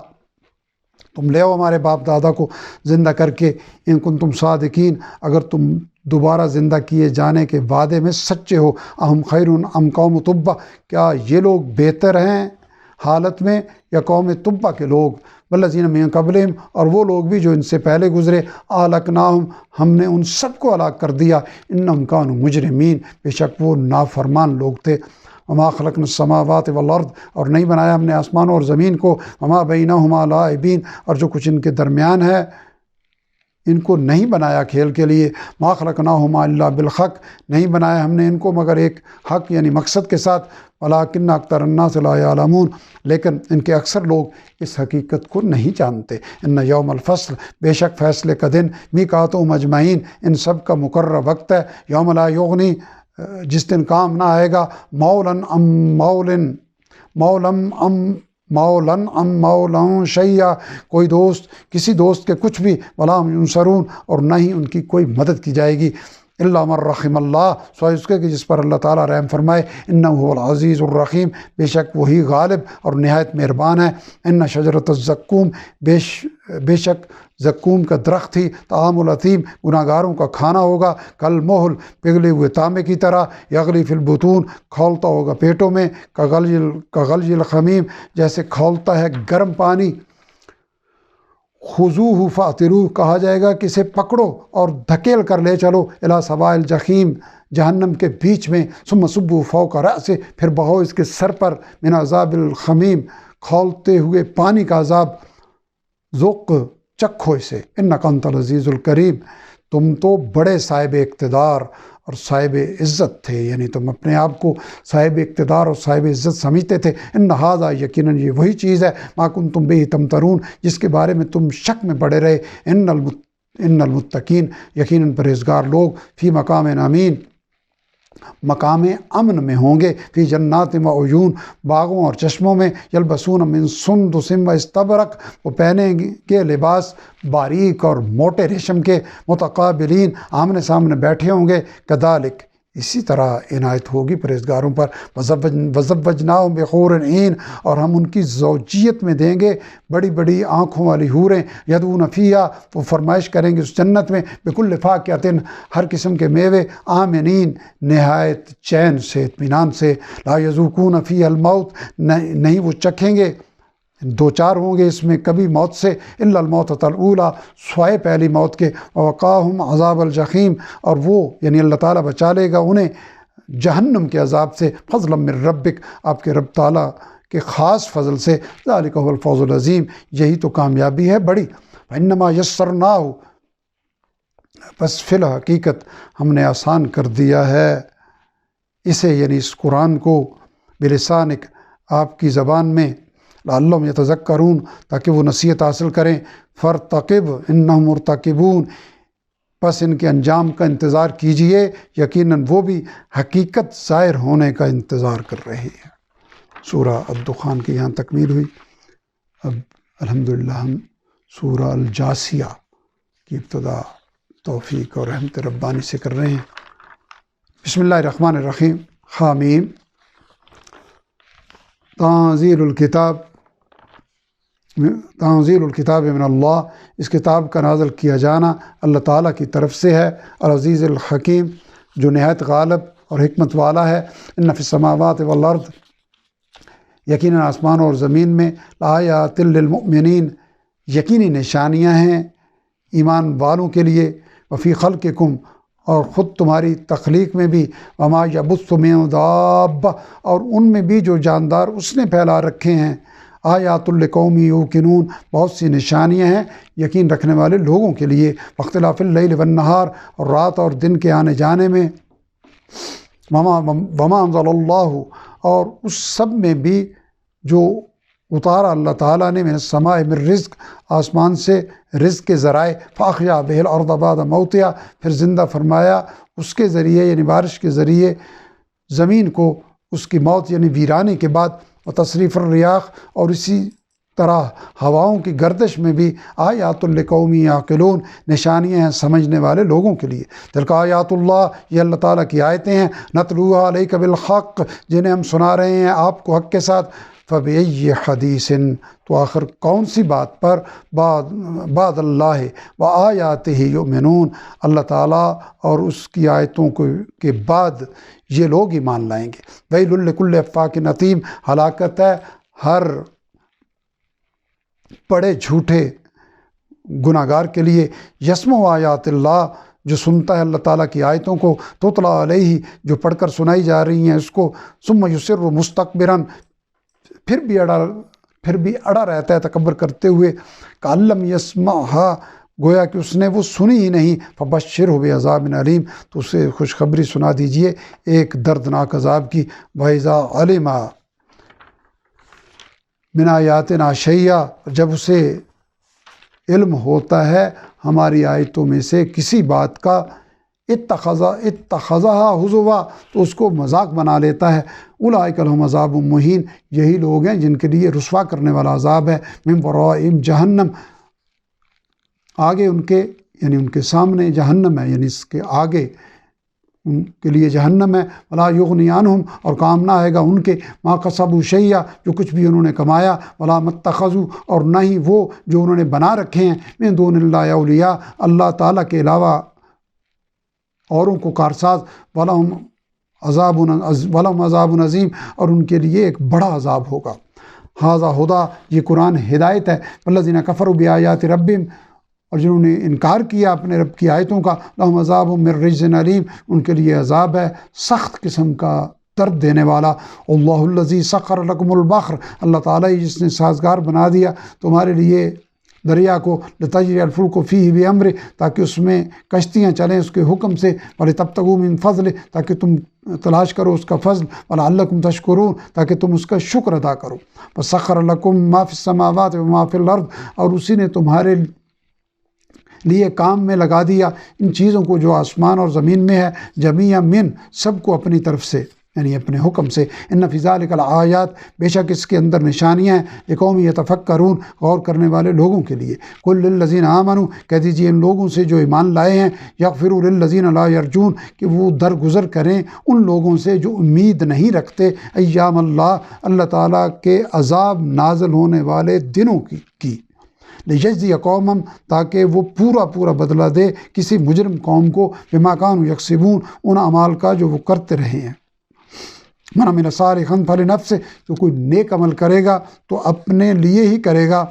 تم لے آؤ ہمارے باپ دادا کو زندہ کر کے، ان کنتم صادقین، اگر تم دوبارہ زندہ کیے جانے کے وعدے میں سچے ہو۔ اہم خیر ام قوم تبع، کیا یہ لوگ بہتر ہیں حالت میں یا قوم تبع کے لوگ؟ والذین من قبلہم، اور وہ لوگ بھی جو ان سے پہلے گزرے، اہلکناہم، ہم نے ان سب کو ہلاک کر دیا، انہم کانوا مجرمین، بے شک وہ نافرمان لوگ تھے۔ وما خلقنا السماوات والارض، اور نہیں بنایا ہم نے آسمانوں اور زمین کو، وما بینہما لاعبین، اور جو کچھ ان کے درمیان ہے ان کو نہیں بنایا کھیل کے لیے۔ ما خلقناہما الا بالحق، نہیں بنایا ہم نے ان کو مگر ایک حق یعنی مقصد کے ساتھ۔ ولکن اکثر الناس لا یعلمون، لیکن ان کے اکثر لوگ اس حقیقت کو نہیں جانتے۔ ان یوم الفصل، بے شک فیصلے کا دن، میقاتہم اجمعین، ان سب کا مقرر وقت ہے۔ یوم لا یغنی، جس دن کام نہ آئے گا، مولاً ام مولن شیئا، کوئی دوست کسی دوست کے کچھ بھی، ولا هم ینصرون، اور نہ ہی ان کی کوئی مدد کی جائے گی، الا من رحم اللہ، سوائے اس کے کہ جس پر اللہ تعالیٰ رحم فرمائے۔ انہ هو العزیز الرحیم، بے شک وہی غالب اور نہایت مہربان ہے۔ ان شجرۃ الزقوم، بے شک زقوم کا درخت ہی، طعام الاثیم، گناہ گاروں کا کھانا ہوگا، کل محل، پگھلے ہوئے تانبے کی طرح، یغلی فی البطون، کھولتا ہوگا پیٹوں میں، کغلی الخمیم، جیسے کھولتا ہے گرم پانی۔ خذوہ فاعتلوہ، کہا جائے گا کہ اسے پکڑو اور دھکیل کر لے چلو، الی سواء الجحیم، جہنم کے بیچ میں، ثم صبوا فوق رأسہ، پھر بہو اس کے سر پر، من عذاب الخمیم، کھولتے ہوئے پانی کا عذاب، ذوق، چکھو اسے، انک انت العزیز الکریم، تم تو بڑے صاحب اقتدار اور صاحب عزت تھے، یعنی تم اپنے آپ کو صاحب اقتدار اور صاحب عزت سمجھتے تھے۔ ان ھذا، یقیناً یہ وہی چیز ہے، ما کنتم بہ تمترون، جس کے بارے میں تم شک میں پڑے رہے۔ ان المتقین، یقیناً پرہیزگار لوگ، فی مقام امین، مقام امن میں ہوں گے، فی جنات و عیون، باغوں اور چشموں میں، یلبسون من سندس و استبرق، وہ پہنیں گے لباس باریک اور موٹے ریشم کے، متقابلین، آمنے سامنے بیٹھے ہوں گے، کذالک، اسی طرح عنایت ہوگی پرہیزگاروں پر۔ وزوجناہم بحور عین، اور ہم ان کی زوجیت میں دیں گے بڑی بڑی آنکھوں والی حوریں، یدعون فیہا، وہ فرمائش کریں گے اس جنت میں، بکل فاکہۃ، ہر قسم کے میوے، آمنین، نہایت چین سے، اطمینان سے، لا یذوقون فیہا الموت، نہیں وہ چکھیں گے، دو چار ہوں گے اس میں کبھی موت سے، الا الموتۃ الاولیٰ، سوائے پہلی موت کے، ووقاہم عذاب الجحیم، اور وہ یعنی اللہ تعالیٰ بچا لے گا انہیں جہنم کے عذاب سے، فضلا من ربک، آپ کے رب تعالیٰ کے خاص فضل سے، ذالک هو الفوز العظیم، یہی تو کامیابی ہے بڑی۔ فانما یسرناہ، بس فی الحقیقت ہم نے آسان کر دیا ہے اسے، یعنی اس قرآن کو، بلسانک، آپ کی زبان میں، لعلہم یتذکرون، تاکہ وہ نصیحت حاصل کریں، فرتقب انہم مرتقبون، پس ان کے انجام کا انتظار کیجئے، یقیناً وہ بھی حقیقت ظاہر ہونے کا انتظار کر رہے ہیں۔ سورہ الدخان کی یہاں تکمیل ہوئی۔ اب الحمدللہ ہم سورہ الجاثیہ کی ابتدا توفیق اور رحمت ربانی سے کر رہے ہیں۔ بسم اللہ الرحمن الرحیم۔ حامیم، تنزیل الکتاب من اللہ، اس کتاب کا نازل کیا جانا اللہ تعالیٰ کی طرف سے ہے، العزیز الحکیم، جو نہایت غالب اور حکمت والا ہے۔ ان فی السماوات والارض، یقیناً آسمان اور زمین میں، لآیات للمؤمنین، یقینی نشانیاں ہیں ایمان والوں کے لیے، وفی خلقکم، اور خود تمہاری تخلیق میں بھی، وما یبث من دابہ، اور ان میں بھی جو جاندار اس نے پھیلا رکھے ہیں، آیات لقوم یوقنون، بہت سی نشانیاں ہیں یقین رکھنے والے لوگوں کے لیے، واختلاف اللیل والنہار، اور رات اور دن کے آنے جانے میں، وما انزل اللہ، اور اس سب میں بھی جو اتارا اللہ تعالیٰ نے من السماء من رزق، آسمان سے رزق کے ذرائع، فاحیا بہ الارض بعد موتہا، پھر زندہ فرمایا اس کے ذریعے یعنی بارش کے ذریعے زمین کو اس کی موت یعنی ویرانے کے بعد، وتصریف الریاح، اور اسی طرح ہواؤں کی گردش میں بھی آیات لقوم یعقلون، نشانیاں ہیں سمجھنے والے لوگوں کے لیے۔ تلک آیات اللہ، یہ اللہ تعالیٰ کی آیتیں ہیں، نتلوها علیک بالحق، جنہیں ہم سنا رہے ہیں آپ کو حق کے ساتھ، فبأي حدیث، تو آخر کون سی بات پر، بعد اللہ و آیاتہ یؤمنون، اللہ تعالیٰ اور اس کی آیتوں کے بعد یہ لوگ ایمان لائیں گے۔ ویل لکل افاک نتیم، ہلاکت ہے ہر بڑے جھوٹے گناہ گار کے لیے، یسمع آیات اللہ، جو سنتا ہے اللہ تعالیٰ کی آیتوں کو، تتلیٰ علیہ، جو پڑھ کر سنائی جا رہی ہیں اس کو، ثم یصر مستکبرا، پھر بھی اڑا رہتا ہے تکبر کرتے ہوئے، کأن لم یسمعھا، گویا کہ اس نے وہ سنی ہی نہیں، فبشرہ بعذاب علیم، تو اسے خوشخبری سنا دیجئے ایک دردناک عذاب کی۔ وَإِذَا عَلِمَ مِنْ آیاتنا شیئا، جب اسے علم ہوتا ہے ہماری آیتوں میں سے کسی بات کا، اتخذھا ہزوا، تو اس کو مذاق بنا لیتا ہے۔ اولئک لہم عذاب مہین، یہی لوگ ہیں جن کے لیے رسوا کرنے والا عذاب ہے، من ورائہم جہنم، آگے ان کے یعنی ان کے سامنے جہنم ہے، یعنی اس کے آگے ان کے لیے جہنم ہے، ولا یغنی عنہم، اور کام نہ آئے گا ان کے، ما کسبوا شیئا، جو کچھ بھی انہوں نے کمایا، ولا متخذوا، اور نہ ہی وہ جو انہوں نے بنا رکھے ہیں، من دون اللہ اولیاء، اللہ تعالیٰ کے علاوہ اوروں کو کارساز، ولہم عذاب عظیم، اور ان کے لیے ایک بڑا عذاب ہوگا۔ ھذا ھدیٰ، یہ قرآن ہدایت ہے، والذین کفروا بآیات ربہم، اور جنہوں نے انکار کیا اپنے رب کی آیتوں کا، لہم عذاب من رجز علیم، ان کے لیے عذاب ہے سخت قسم کا درد دینے والا۔ اللہ الذی سخر لکم البحر، اللہ تعالیٰ ہی جس نے سازگار بنا دیا تمہارے لیے دریا کو، لتجری الفلک فیہ بامرہ، تاکہ اس میں کشتیاں چلیں اس کے حکم سے، ولتبتغوا من فضلہ، تاکہ تم تلاش کرو اس کا فضل، ولعلکم تشکرون، تاکہ تم اس کا شکر ادا کرو۔ وسخر لکم ما فی السماوات وما فی الارض، اور اسی نے تمہارے لیے کام میں لگا دیا ان چیزوں کو جو آسمان اور زمین میں ہے، جمیعا من، سب کو اپنی طرف سے یعنی اپنے حکم سے۔ ان فی ذلک لآیات، بے شک اس کے اندر نشانیاں ہیں، لقوم یتفکرون، غور کرنے والے لوگوں کے لیے۔ قل للذین آمنوا، کہہ دیجیے ان لوگوں سے جو ایمان لائے ہیں، یغفروا للذین لا یرجون، کہ وہ درگزر کریں ان لوگوں سے جو امید نہیں رکھتے، ایام اللہ، اللہ تعالیٰ کے عذاب نازل ہونے والے دنوں کی، لیجزی قومم، تاکہ وہ پورا بدلہ دے کسی مجرم قوم کو، بما کانوا یکسبون، ان اعمال کا جو وہ کرتے رہے ہیں۔ من عمل صالحا فلنفسہ، جو کوئی نیک عمل کرے گا تو اپنے لیے ہی کرے گا،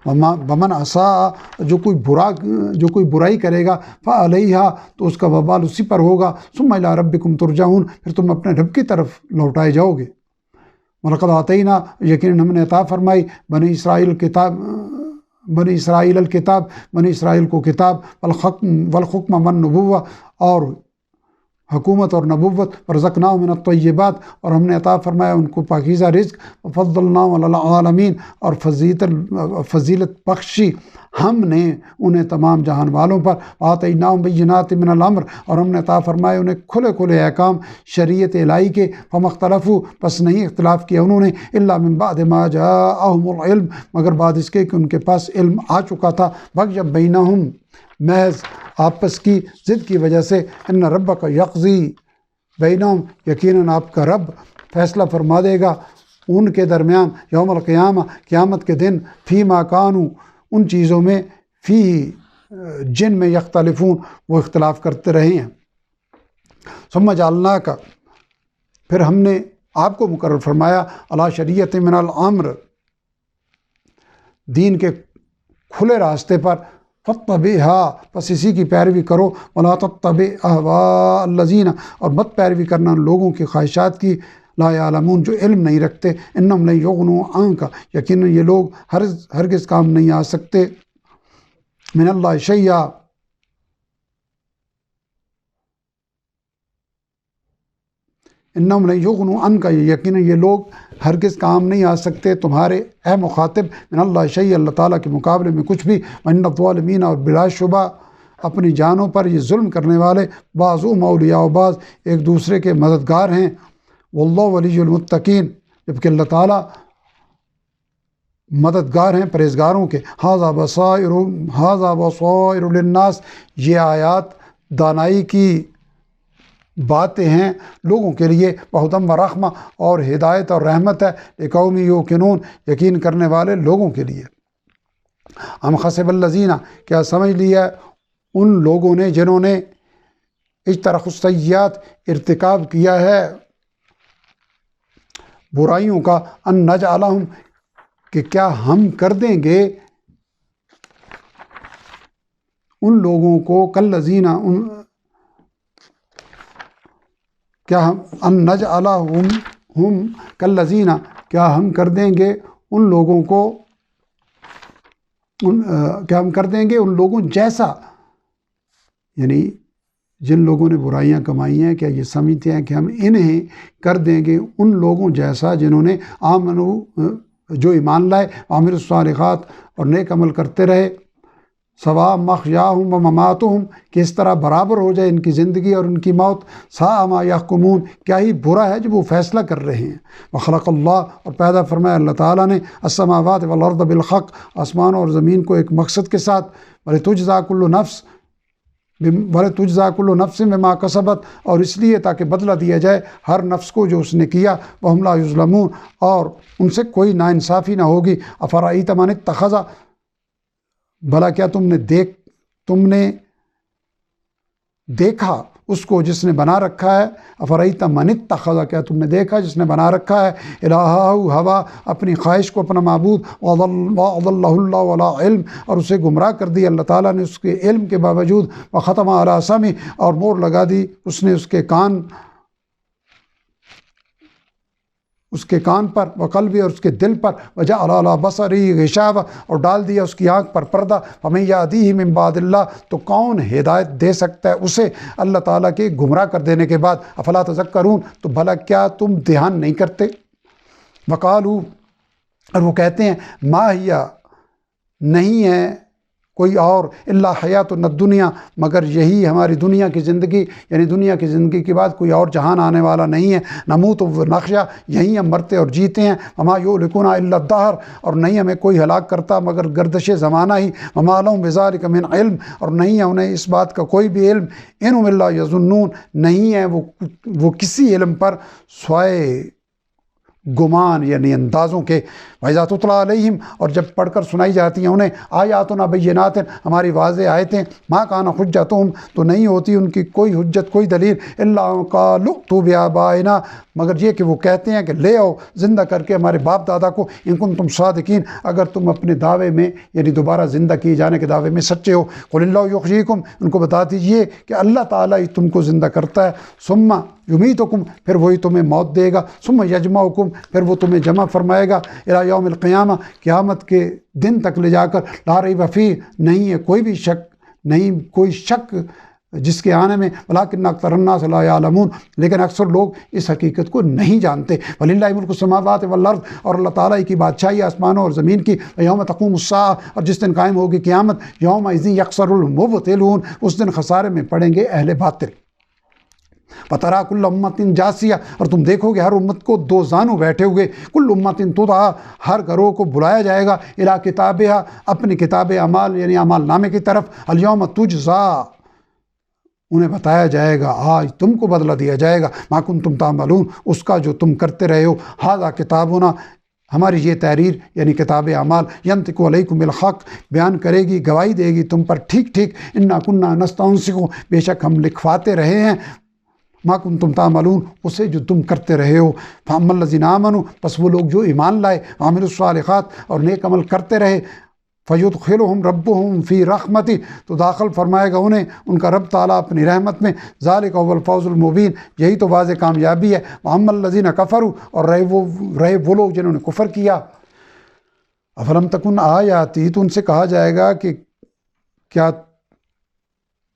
ومن اساء، جو کوئی برائی کرے گا، فعلیہا، تو اس کا وبال اسی پر ہوگا، ثم الی ربکم ترجعون، پھر تم اپنے رب کی طرف لوٹائے جاؤ گے۔ وَلَقَدْ آتَيْنَا، یقیناً ہم نے عطا فرمائی بنی اسرائیل الکتاب، بنی اسرائیل کو کتاب، والحکم والنبوہ، اور حکومت اور نبوت، ورزقناہم من الطیبات، اور ہم نے عطا فرمایا ان کو پاکیزہ رزق، وفضلناہم علی العالمین، اور فضیلت بخشی ہم نے انہیں تمام جہان والوں پر، وآتیناہم بینات من الامر، اور ہم نے عطا فرمایا انہیں کھلے احکام شریعت الہی کے، فما اختلفوا، پس نہیں اختلاف کیا انہوں نے، الا من بعد ما جاءہم العلم، مگر بعد اس کے کہ ان کے پاس علم آ چکا تھا، بغیا بینہم، محض آپس کی ضد کی وجہ سے، ان ربک یقضی بینہم، یقیناً آپ کا رب فیصلہ فرما دے گا ان کے درمیان، یوم القیامہ، قیامت کے دن، فیما کانوا، ان چیزوں میں، فی جن میں، یختلفون، وہ اختلاف کرتے رہے ہیں۔ ثم جعلناک، پھر ہم نے آپ کو مقرر فرمایا، علی شریعت من الامر، دین کے کھلے راستے پر، فاتبعھا، پس اسی کی پیروی کرو، ولا تتبع اہواء الذین، اور مت پیروی کرنا ان لوگوں کی خواہشات کی، لا یعلمون جو علم نہیں رکھتے، انہم لن یغنوا عنک یقیناً یہ لوگ ہرگز کام نہیں آ سکتے، من اللہ شیئا انہم لن یغنوا عنک یقیناً یہ لوگ ہرگز کام نہیں آ سکتے تمہارے اے مخاطب من اللہ شیئا اللہ تعالیٰ کے مقابلے میں کچھ بھی، وَإِنَّ الظَّالِمِينَ اور بلا شبہ اپنی جانوں پر یہ ظلم کرنے والے بعضهم اولیاء بعض ایک دوسرے کے مددگار ہیں، واللہ ولی المتقین جبکہ اللہ تعالیٰ مددگار ہیں پرہیزگاروں کے، ھذا بصائر للناس یہ آیات دانائی کی باتیں ہیں لوگوں کے لیے، وہدی و رحمہ اور ہدایت اور رحمت ہے، لقوم یوقنون یقین کرنے والے لوگوں کے لیے۔ ام حسب الذین کیا سمجھ لیا ان لوگوں نے جنہوں نے اجترحوا السیئات ارتکاب کیا ہے برائیوں کا، ان نجعلہم کہ کیا ہم کر دیں گے ان لوگوں کو کالذین کیا ہم ان نجعلہم کالذین کیا ہم کر دیں گے ان لوگوں کو کیا ہم کر دیں گے ان لوگوں جیسا، یعنی جن لوگوں نے برائیاں کمائی ہیں کیا یہ سمجھتے ہیں کہ ہم انہیں کر دیں گے ان لوگوں جیسا جنہوں نے آمنو جو ایمان لائے، عامل الصالحات اور نیک عمل کرتے رہے، سواء محیاہم و مماتہم کہ اس طرح برابر ہو جائے ان کی زندگی اور ان کی موت، ساء ما یحکمون کیا ہی برا ہے جو وہ فیصلہ کر رہے ہیں۔ وخلق اللہ اور پیدا فرمایا اللہ تعالیٰ نے السماوات والارض بالحق آسمان اور زمین کو ایک مقصد کے ساتھ، ولتجزی کل نفس بما کسبت اور اس لیے تاکہ بدلہ دیا جائے ہر نفس کو جو اس نے کیا، وہم لا یظلمون اور ان سے کوئی ناانصافی نہ ہوگی۔ افرأیت من اتخذ بھلا کیا تم نے دیکھا اس کو جس نے بنا رکھا ہے، افرأیت من اتخذ کیا تم نے دیکھا جس نے بنا رکھا ہے الہہ ہوا اپنی خواہش کو اپنا معبود، وَأَضَلَّهُ اللَّهُ عَلَىٰ علم اور اسے گمراہ کر دی اللہ تعالیٰ نے اس کے علم کے باوجود، وختم علی سمعہ اور مور لگا دی اس نے اس کے کان پر، وقلبی اور اس کے دل پر، وجعل علی بصری غشاوہ اور ڈال دیا اس کی آنکھ پر پردہ، فمن یہدیہ من بعد اللہ تو کون ہدایت دے سکتا ہے اسے اللہ تعالیٰ کے گمراہ کر دینے کے بعد، افلا تذکرون تو بھلا کیا تم دھیان نہیں کرتے۔ وقالو اور وہ کہتے ہیں ما ہی نہیں ہے کوئی اور الا حیاتنا الدنیا مگر یہی ہماری دنیا کی زندگی، یعنی دنیا کی زندگی کے بعد کوئی اور جہان آنے والا نہیں ہے، نموت و نحیا یہیں ہم مرتے اور جیتے ہیں، وما یہلکنا الا الدہر اور نہیں ہمیں کوئی ہلاک کرتا مگر گردش زمانہ ہی، وما لہم بذلک من علم اور نہیں ہے انہیں اس بات کا کوئی بھی علم، انہم الا یظنون نہیں ہے وہ کسی علم پر سوائے گمان یعنی اندازوں کے۔ وَإِذَا تُتْلَىٰ عَلَيْهِمْ اور جب پڑھ کر سنائی جاتی ہیں انہیں آیاتنا بینات ہماری واضح آیتیں، مَا كَانَ حُجَّتُهُمْ تو نہیں ہوتی ان کی کوئی حجت کوئی دلیل، إِلَّا قَالُوا ائْتُوا بِآبَائِنَا مگر یہ کہ وہ کہتے ہیں کہ لے آؤ زندہ کر کے ہمارے باپ دادا کو، ان کنتم صادقین اگر تم اپنے دعوے میں یعنی دوبارہ زندہ کیے جانے کے دعوے میں سچے ہو، قُلِ اللَّهُ يُحْيِيكُمْ ان کو بتا دیجئے کہ اللہ تعالیٰ ہی تم کو زندہ کرتا ہے، ثم یمیتکم پھر وہی تمہیں موت دے گا، ثم یجمعکم پھر وہ تمہیں جمع فرمائے گا، الی یوم القیامہ قیامت کے دن تک لے جا کر، لا ریب فیہ نہیں ہے کوئی شک جس کے آنے میں، ولکن اکثر الناس لا یعلمون لیکن اکثر لوگ اس حقیقت کو نہیں جانتے۔ وللہ ملک السماوات والارض اور اللہ تعالیٰ کی بادشاہی آسمانوں اور زمین کی، یوم تقوم الساعہ اور جس دن قائم ہوگی قیامت، یومئذ یخسر المبطلون اس دن خسارے میں پڑیں گے اہل باطل۔ وَتَرَىٰ كُلَّ أُمَّةٍ جَاثِیَةٍ اور تم دیکھو گے ہر امت کو دو زانوں بیٹھے ہوئے، كُلُّ أُمَّةٍ تُدْعَىٰ ہر گروہ کو بلایا جائے گا، إِلَىٰ كِتَابِهَا اپنی کتاب اعمال یعنی اعمال نامے کی طرف، الْيَوْمَ تُجْزَىٰ انہیں بتایا جائے گا آج تم کو بدلہ دیا جائے گا، مَا كُنتُمْ تَعْمَلُونَ اس کا جو تم کرتے رہے ہو، هَٰذَا کتابنا ہماری یہ تحریر یعنی کتاب اعمال، ینطق علیکم بالحق بیان کرے گی گواہی دے گی تم پر ٹھیک ٹھیک، انا کننا نستنسخ بے شک ہم لکھواتے رہے ہیں، ما کنتم تعملون اسے جو تم کرتے رہے ہو، فاما الذین آمنوا پس وہ لوگ جو ایمان لائے، عاملوا الصالحات اور نیک عمل کرتے رہے، فیدخلہم ربہم فی رحمتی، تو داخل فرمائے گا انہیں ان کا رب تعالیٰ اپنی رحمت میں، ذالک هو الفوز المبین، یہی تو واضح کامیابی ہے۔ واما الذین کفروا، اور رہے وہ لوگ جنہوں نے کفر کیا، افلم تکن آیاتی، تو ان سے کہا جائے گا کہ کیا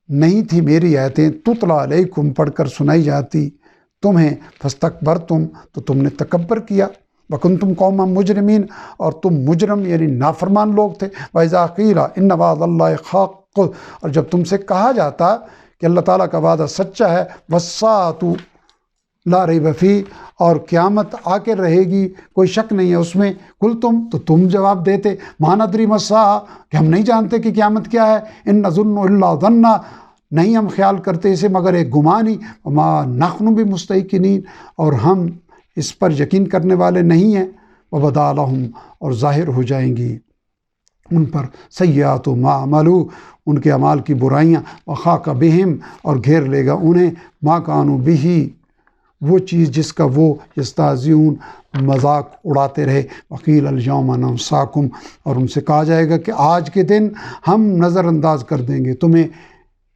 نہیں تھی میری آیتیں تتلی علیکم، پڑھ کر سنائی جاتی تمہیں، فاستکبرتم، تو تم نے تکبر کیا، وکنتم قوما مجرمین، اور تم مجرم یعنی نافرمان لوگ تھے۔ وَإِذَا قِيلَ إِنَّ وَعْدَ اللَّهِ حَقٌّ، اور جب تم سے کہا جاتا کہ اللہ تعالیٰ کا وعدہ سچا ہے، وَالسَّاعَةُ لَا رَيْبَ فِيهِ، اور قیامت آ کے رہے گی، کوئی شک نہیں ہے اس میں، قُلْتُم، تو تم جواب دیتے، مَا نَدْرِي مَا السَّاعَةُ، کہ ہم نہیں جانتے کہ قیامت کیا ہے، إِن نَظُنُّ إِلَّا ظَنًّا، نہیں ہم خیال کرتے اسے مگر ایک گمان ہی، وَمَا نَحْنُ بِمُسْتَيْقِنِينَ، اور ہم اس پر یقین کرنے والے نہیں ہیں، وَبَدَا لَهُمْ، اور ظاہر ہو جائیں گی ان پر، سیئات ما عملوا، ان کے اعمال کی برائیاں، وخاق بہم، اور گھیر لے گا انہیں، ما کانوا بہ، وہ چیز جس کا وہ یستہزئون، مذاق اڑاتے رہے، وقیل الیوم ننساکم، اور ان سے کہا جائے گا کہ آج کے دن ہم نظر انداز کر دیں گے تمہیں،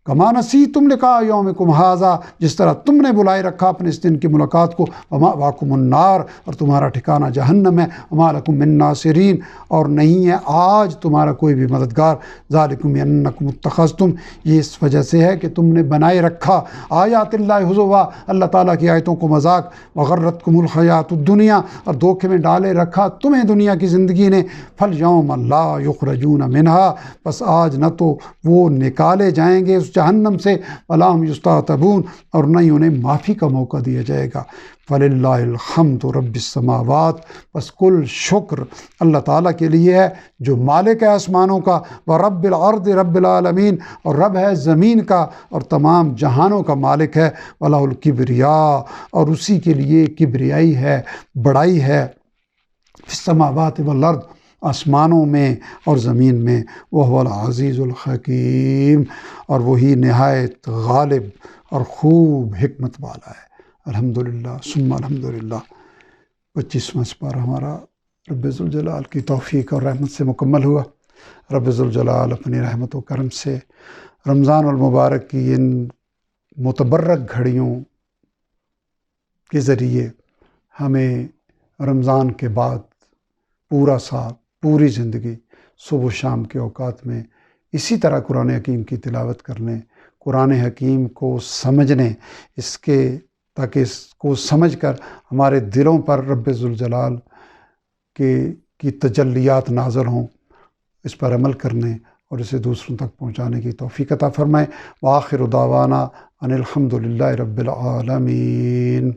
کما نسیتم لقاء یومکم ھذا، جس طرح تم نے بلائے رکھا اپنے اس دن کی ملاقات کو، ومأواکم النار، اور تمہارا ٹھکانہ جہنم ہے، وما لکم من ناصرین، اور نہیں ہے آج تمہارا کوئی بھی مددگار، ذالکم بانکم اتخذتم، یہ اس وجہ سے ہے کہ تم نے بنائے رکھا آیات اللہ حضوا، اللہ تعالیٰ کی آیتوں کو مذاق، وغرتکم الحیات الدنیا، اور دھوکے میں ڈالے رکھا تمہیں دنیا کی زندگی نے، فالیوم لا یخرجون منہا، بس آج نہ تو وہ نکالے جائیں گے اس جہنم سے، ولا هم یستعتبون، اور نہ ہی انہیں معافی کا موقع دیا جائے گا۔ فللہ الحمد رب السماوات، بس کل شکر اللہ تعالیٰ کے لیے ہے جو مالک ہے آسمانوں کا، ورب الارض رب العالمین، اور رب ہے زمین کا اور تمام جہانوں کا مالک ہے، وَلَهُ الْكِبْرِيَاءُ، اور اسی کے لیے کبریائی ہے، بڑائی ہے، فی السماوات والارض، آسمانوں میں اور زمین میں، وَهُوَ الْعَزِيزُ الْحَكِيمُ، اور وہی نہایت غالب اور خوب حکمت والا ہے۔ الحمدللہ ثم الحمدللہ۔ 25واں سپارہ ہمارا رب ذوالجلال کی توفیق اور رحمت سے مکمل ہوا۔ رب ذوالجلال اپنی رحمت و کرم سے رمضان المبارک کی ان متبرک گھڑیوں کے ذریعے ہمیں رمضان کے بعد پورا سال، پوری زندگی، صبح و شام کے اوقات میں اسی طرح قرآن حکیم کی تلاوت کرنے، قرآن حکیم کو سمجھنے، اس کے تاکہ اس کو سمجھ کر ہمارے دلوں پر رب ذوالجلال کی تجلیات نازل ہوں، اس پر عمل کرنے اور اسے دوسروں تک پہنچانے کی توفیق عطا فرمائے۔ وآخر دعوانا ان الحمد للہ رب العالمین۔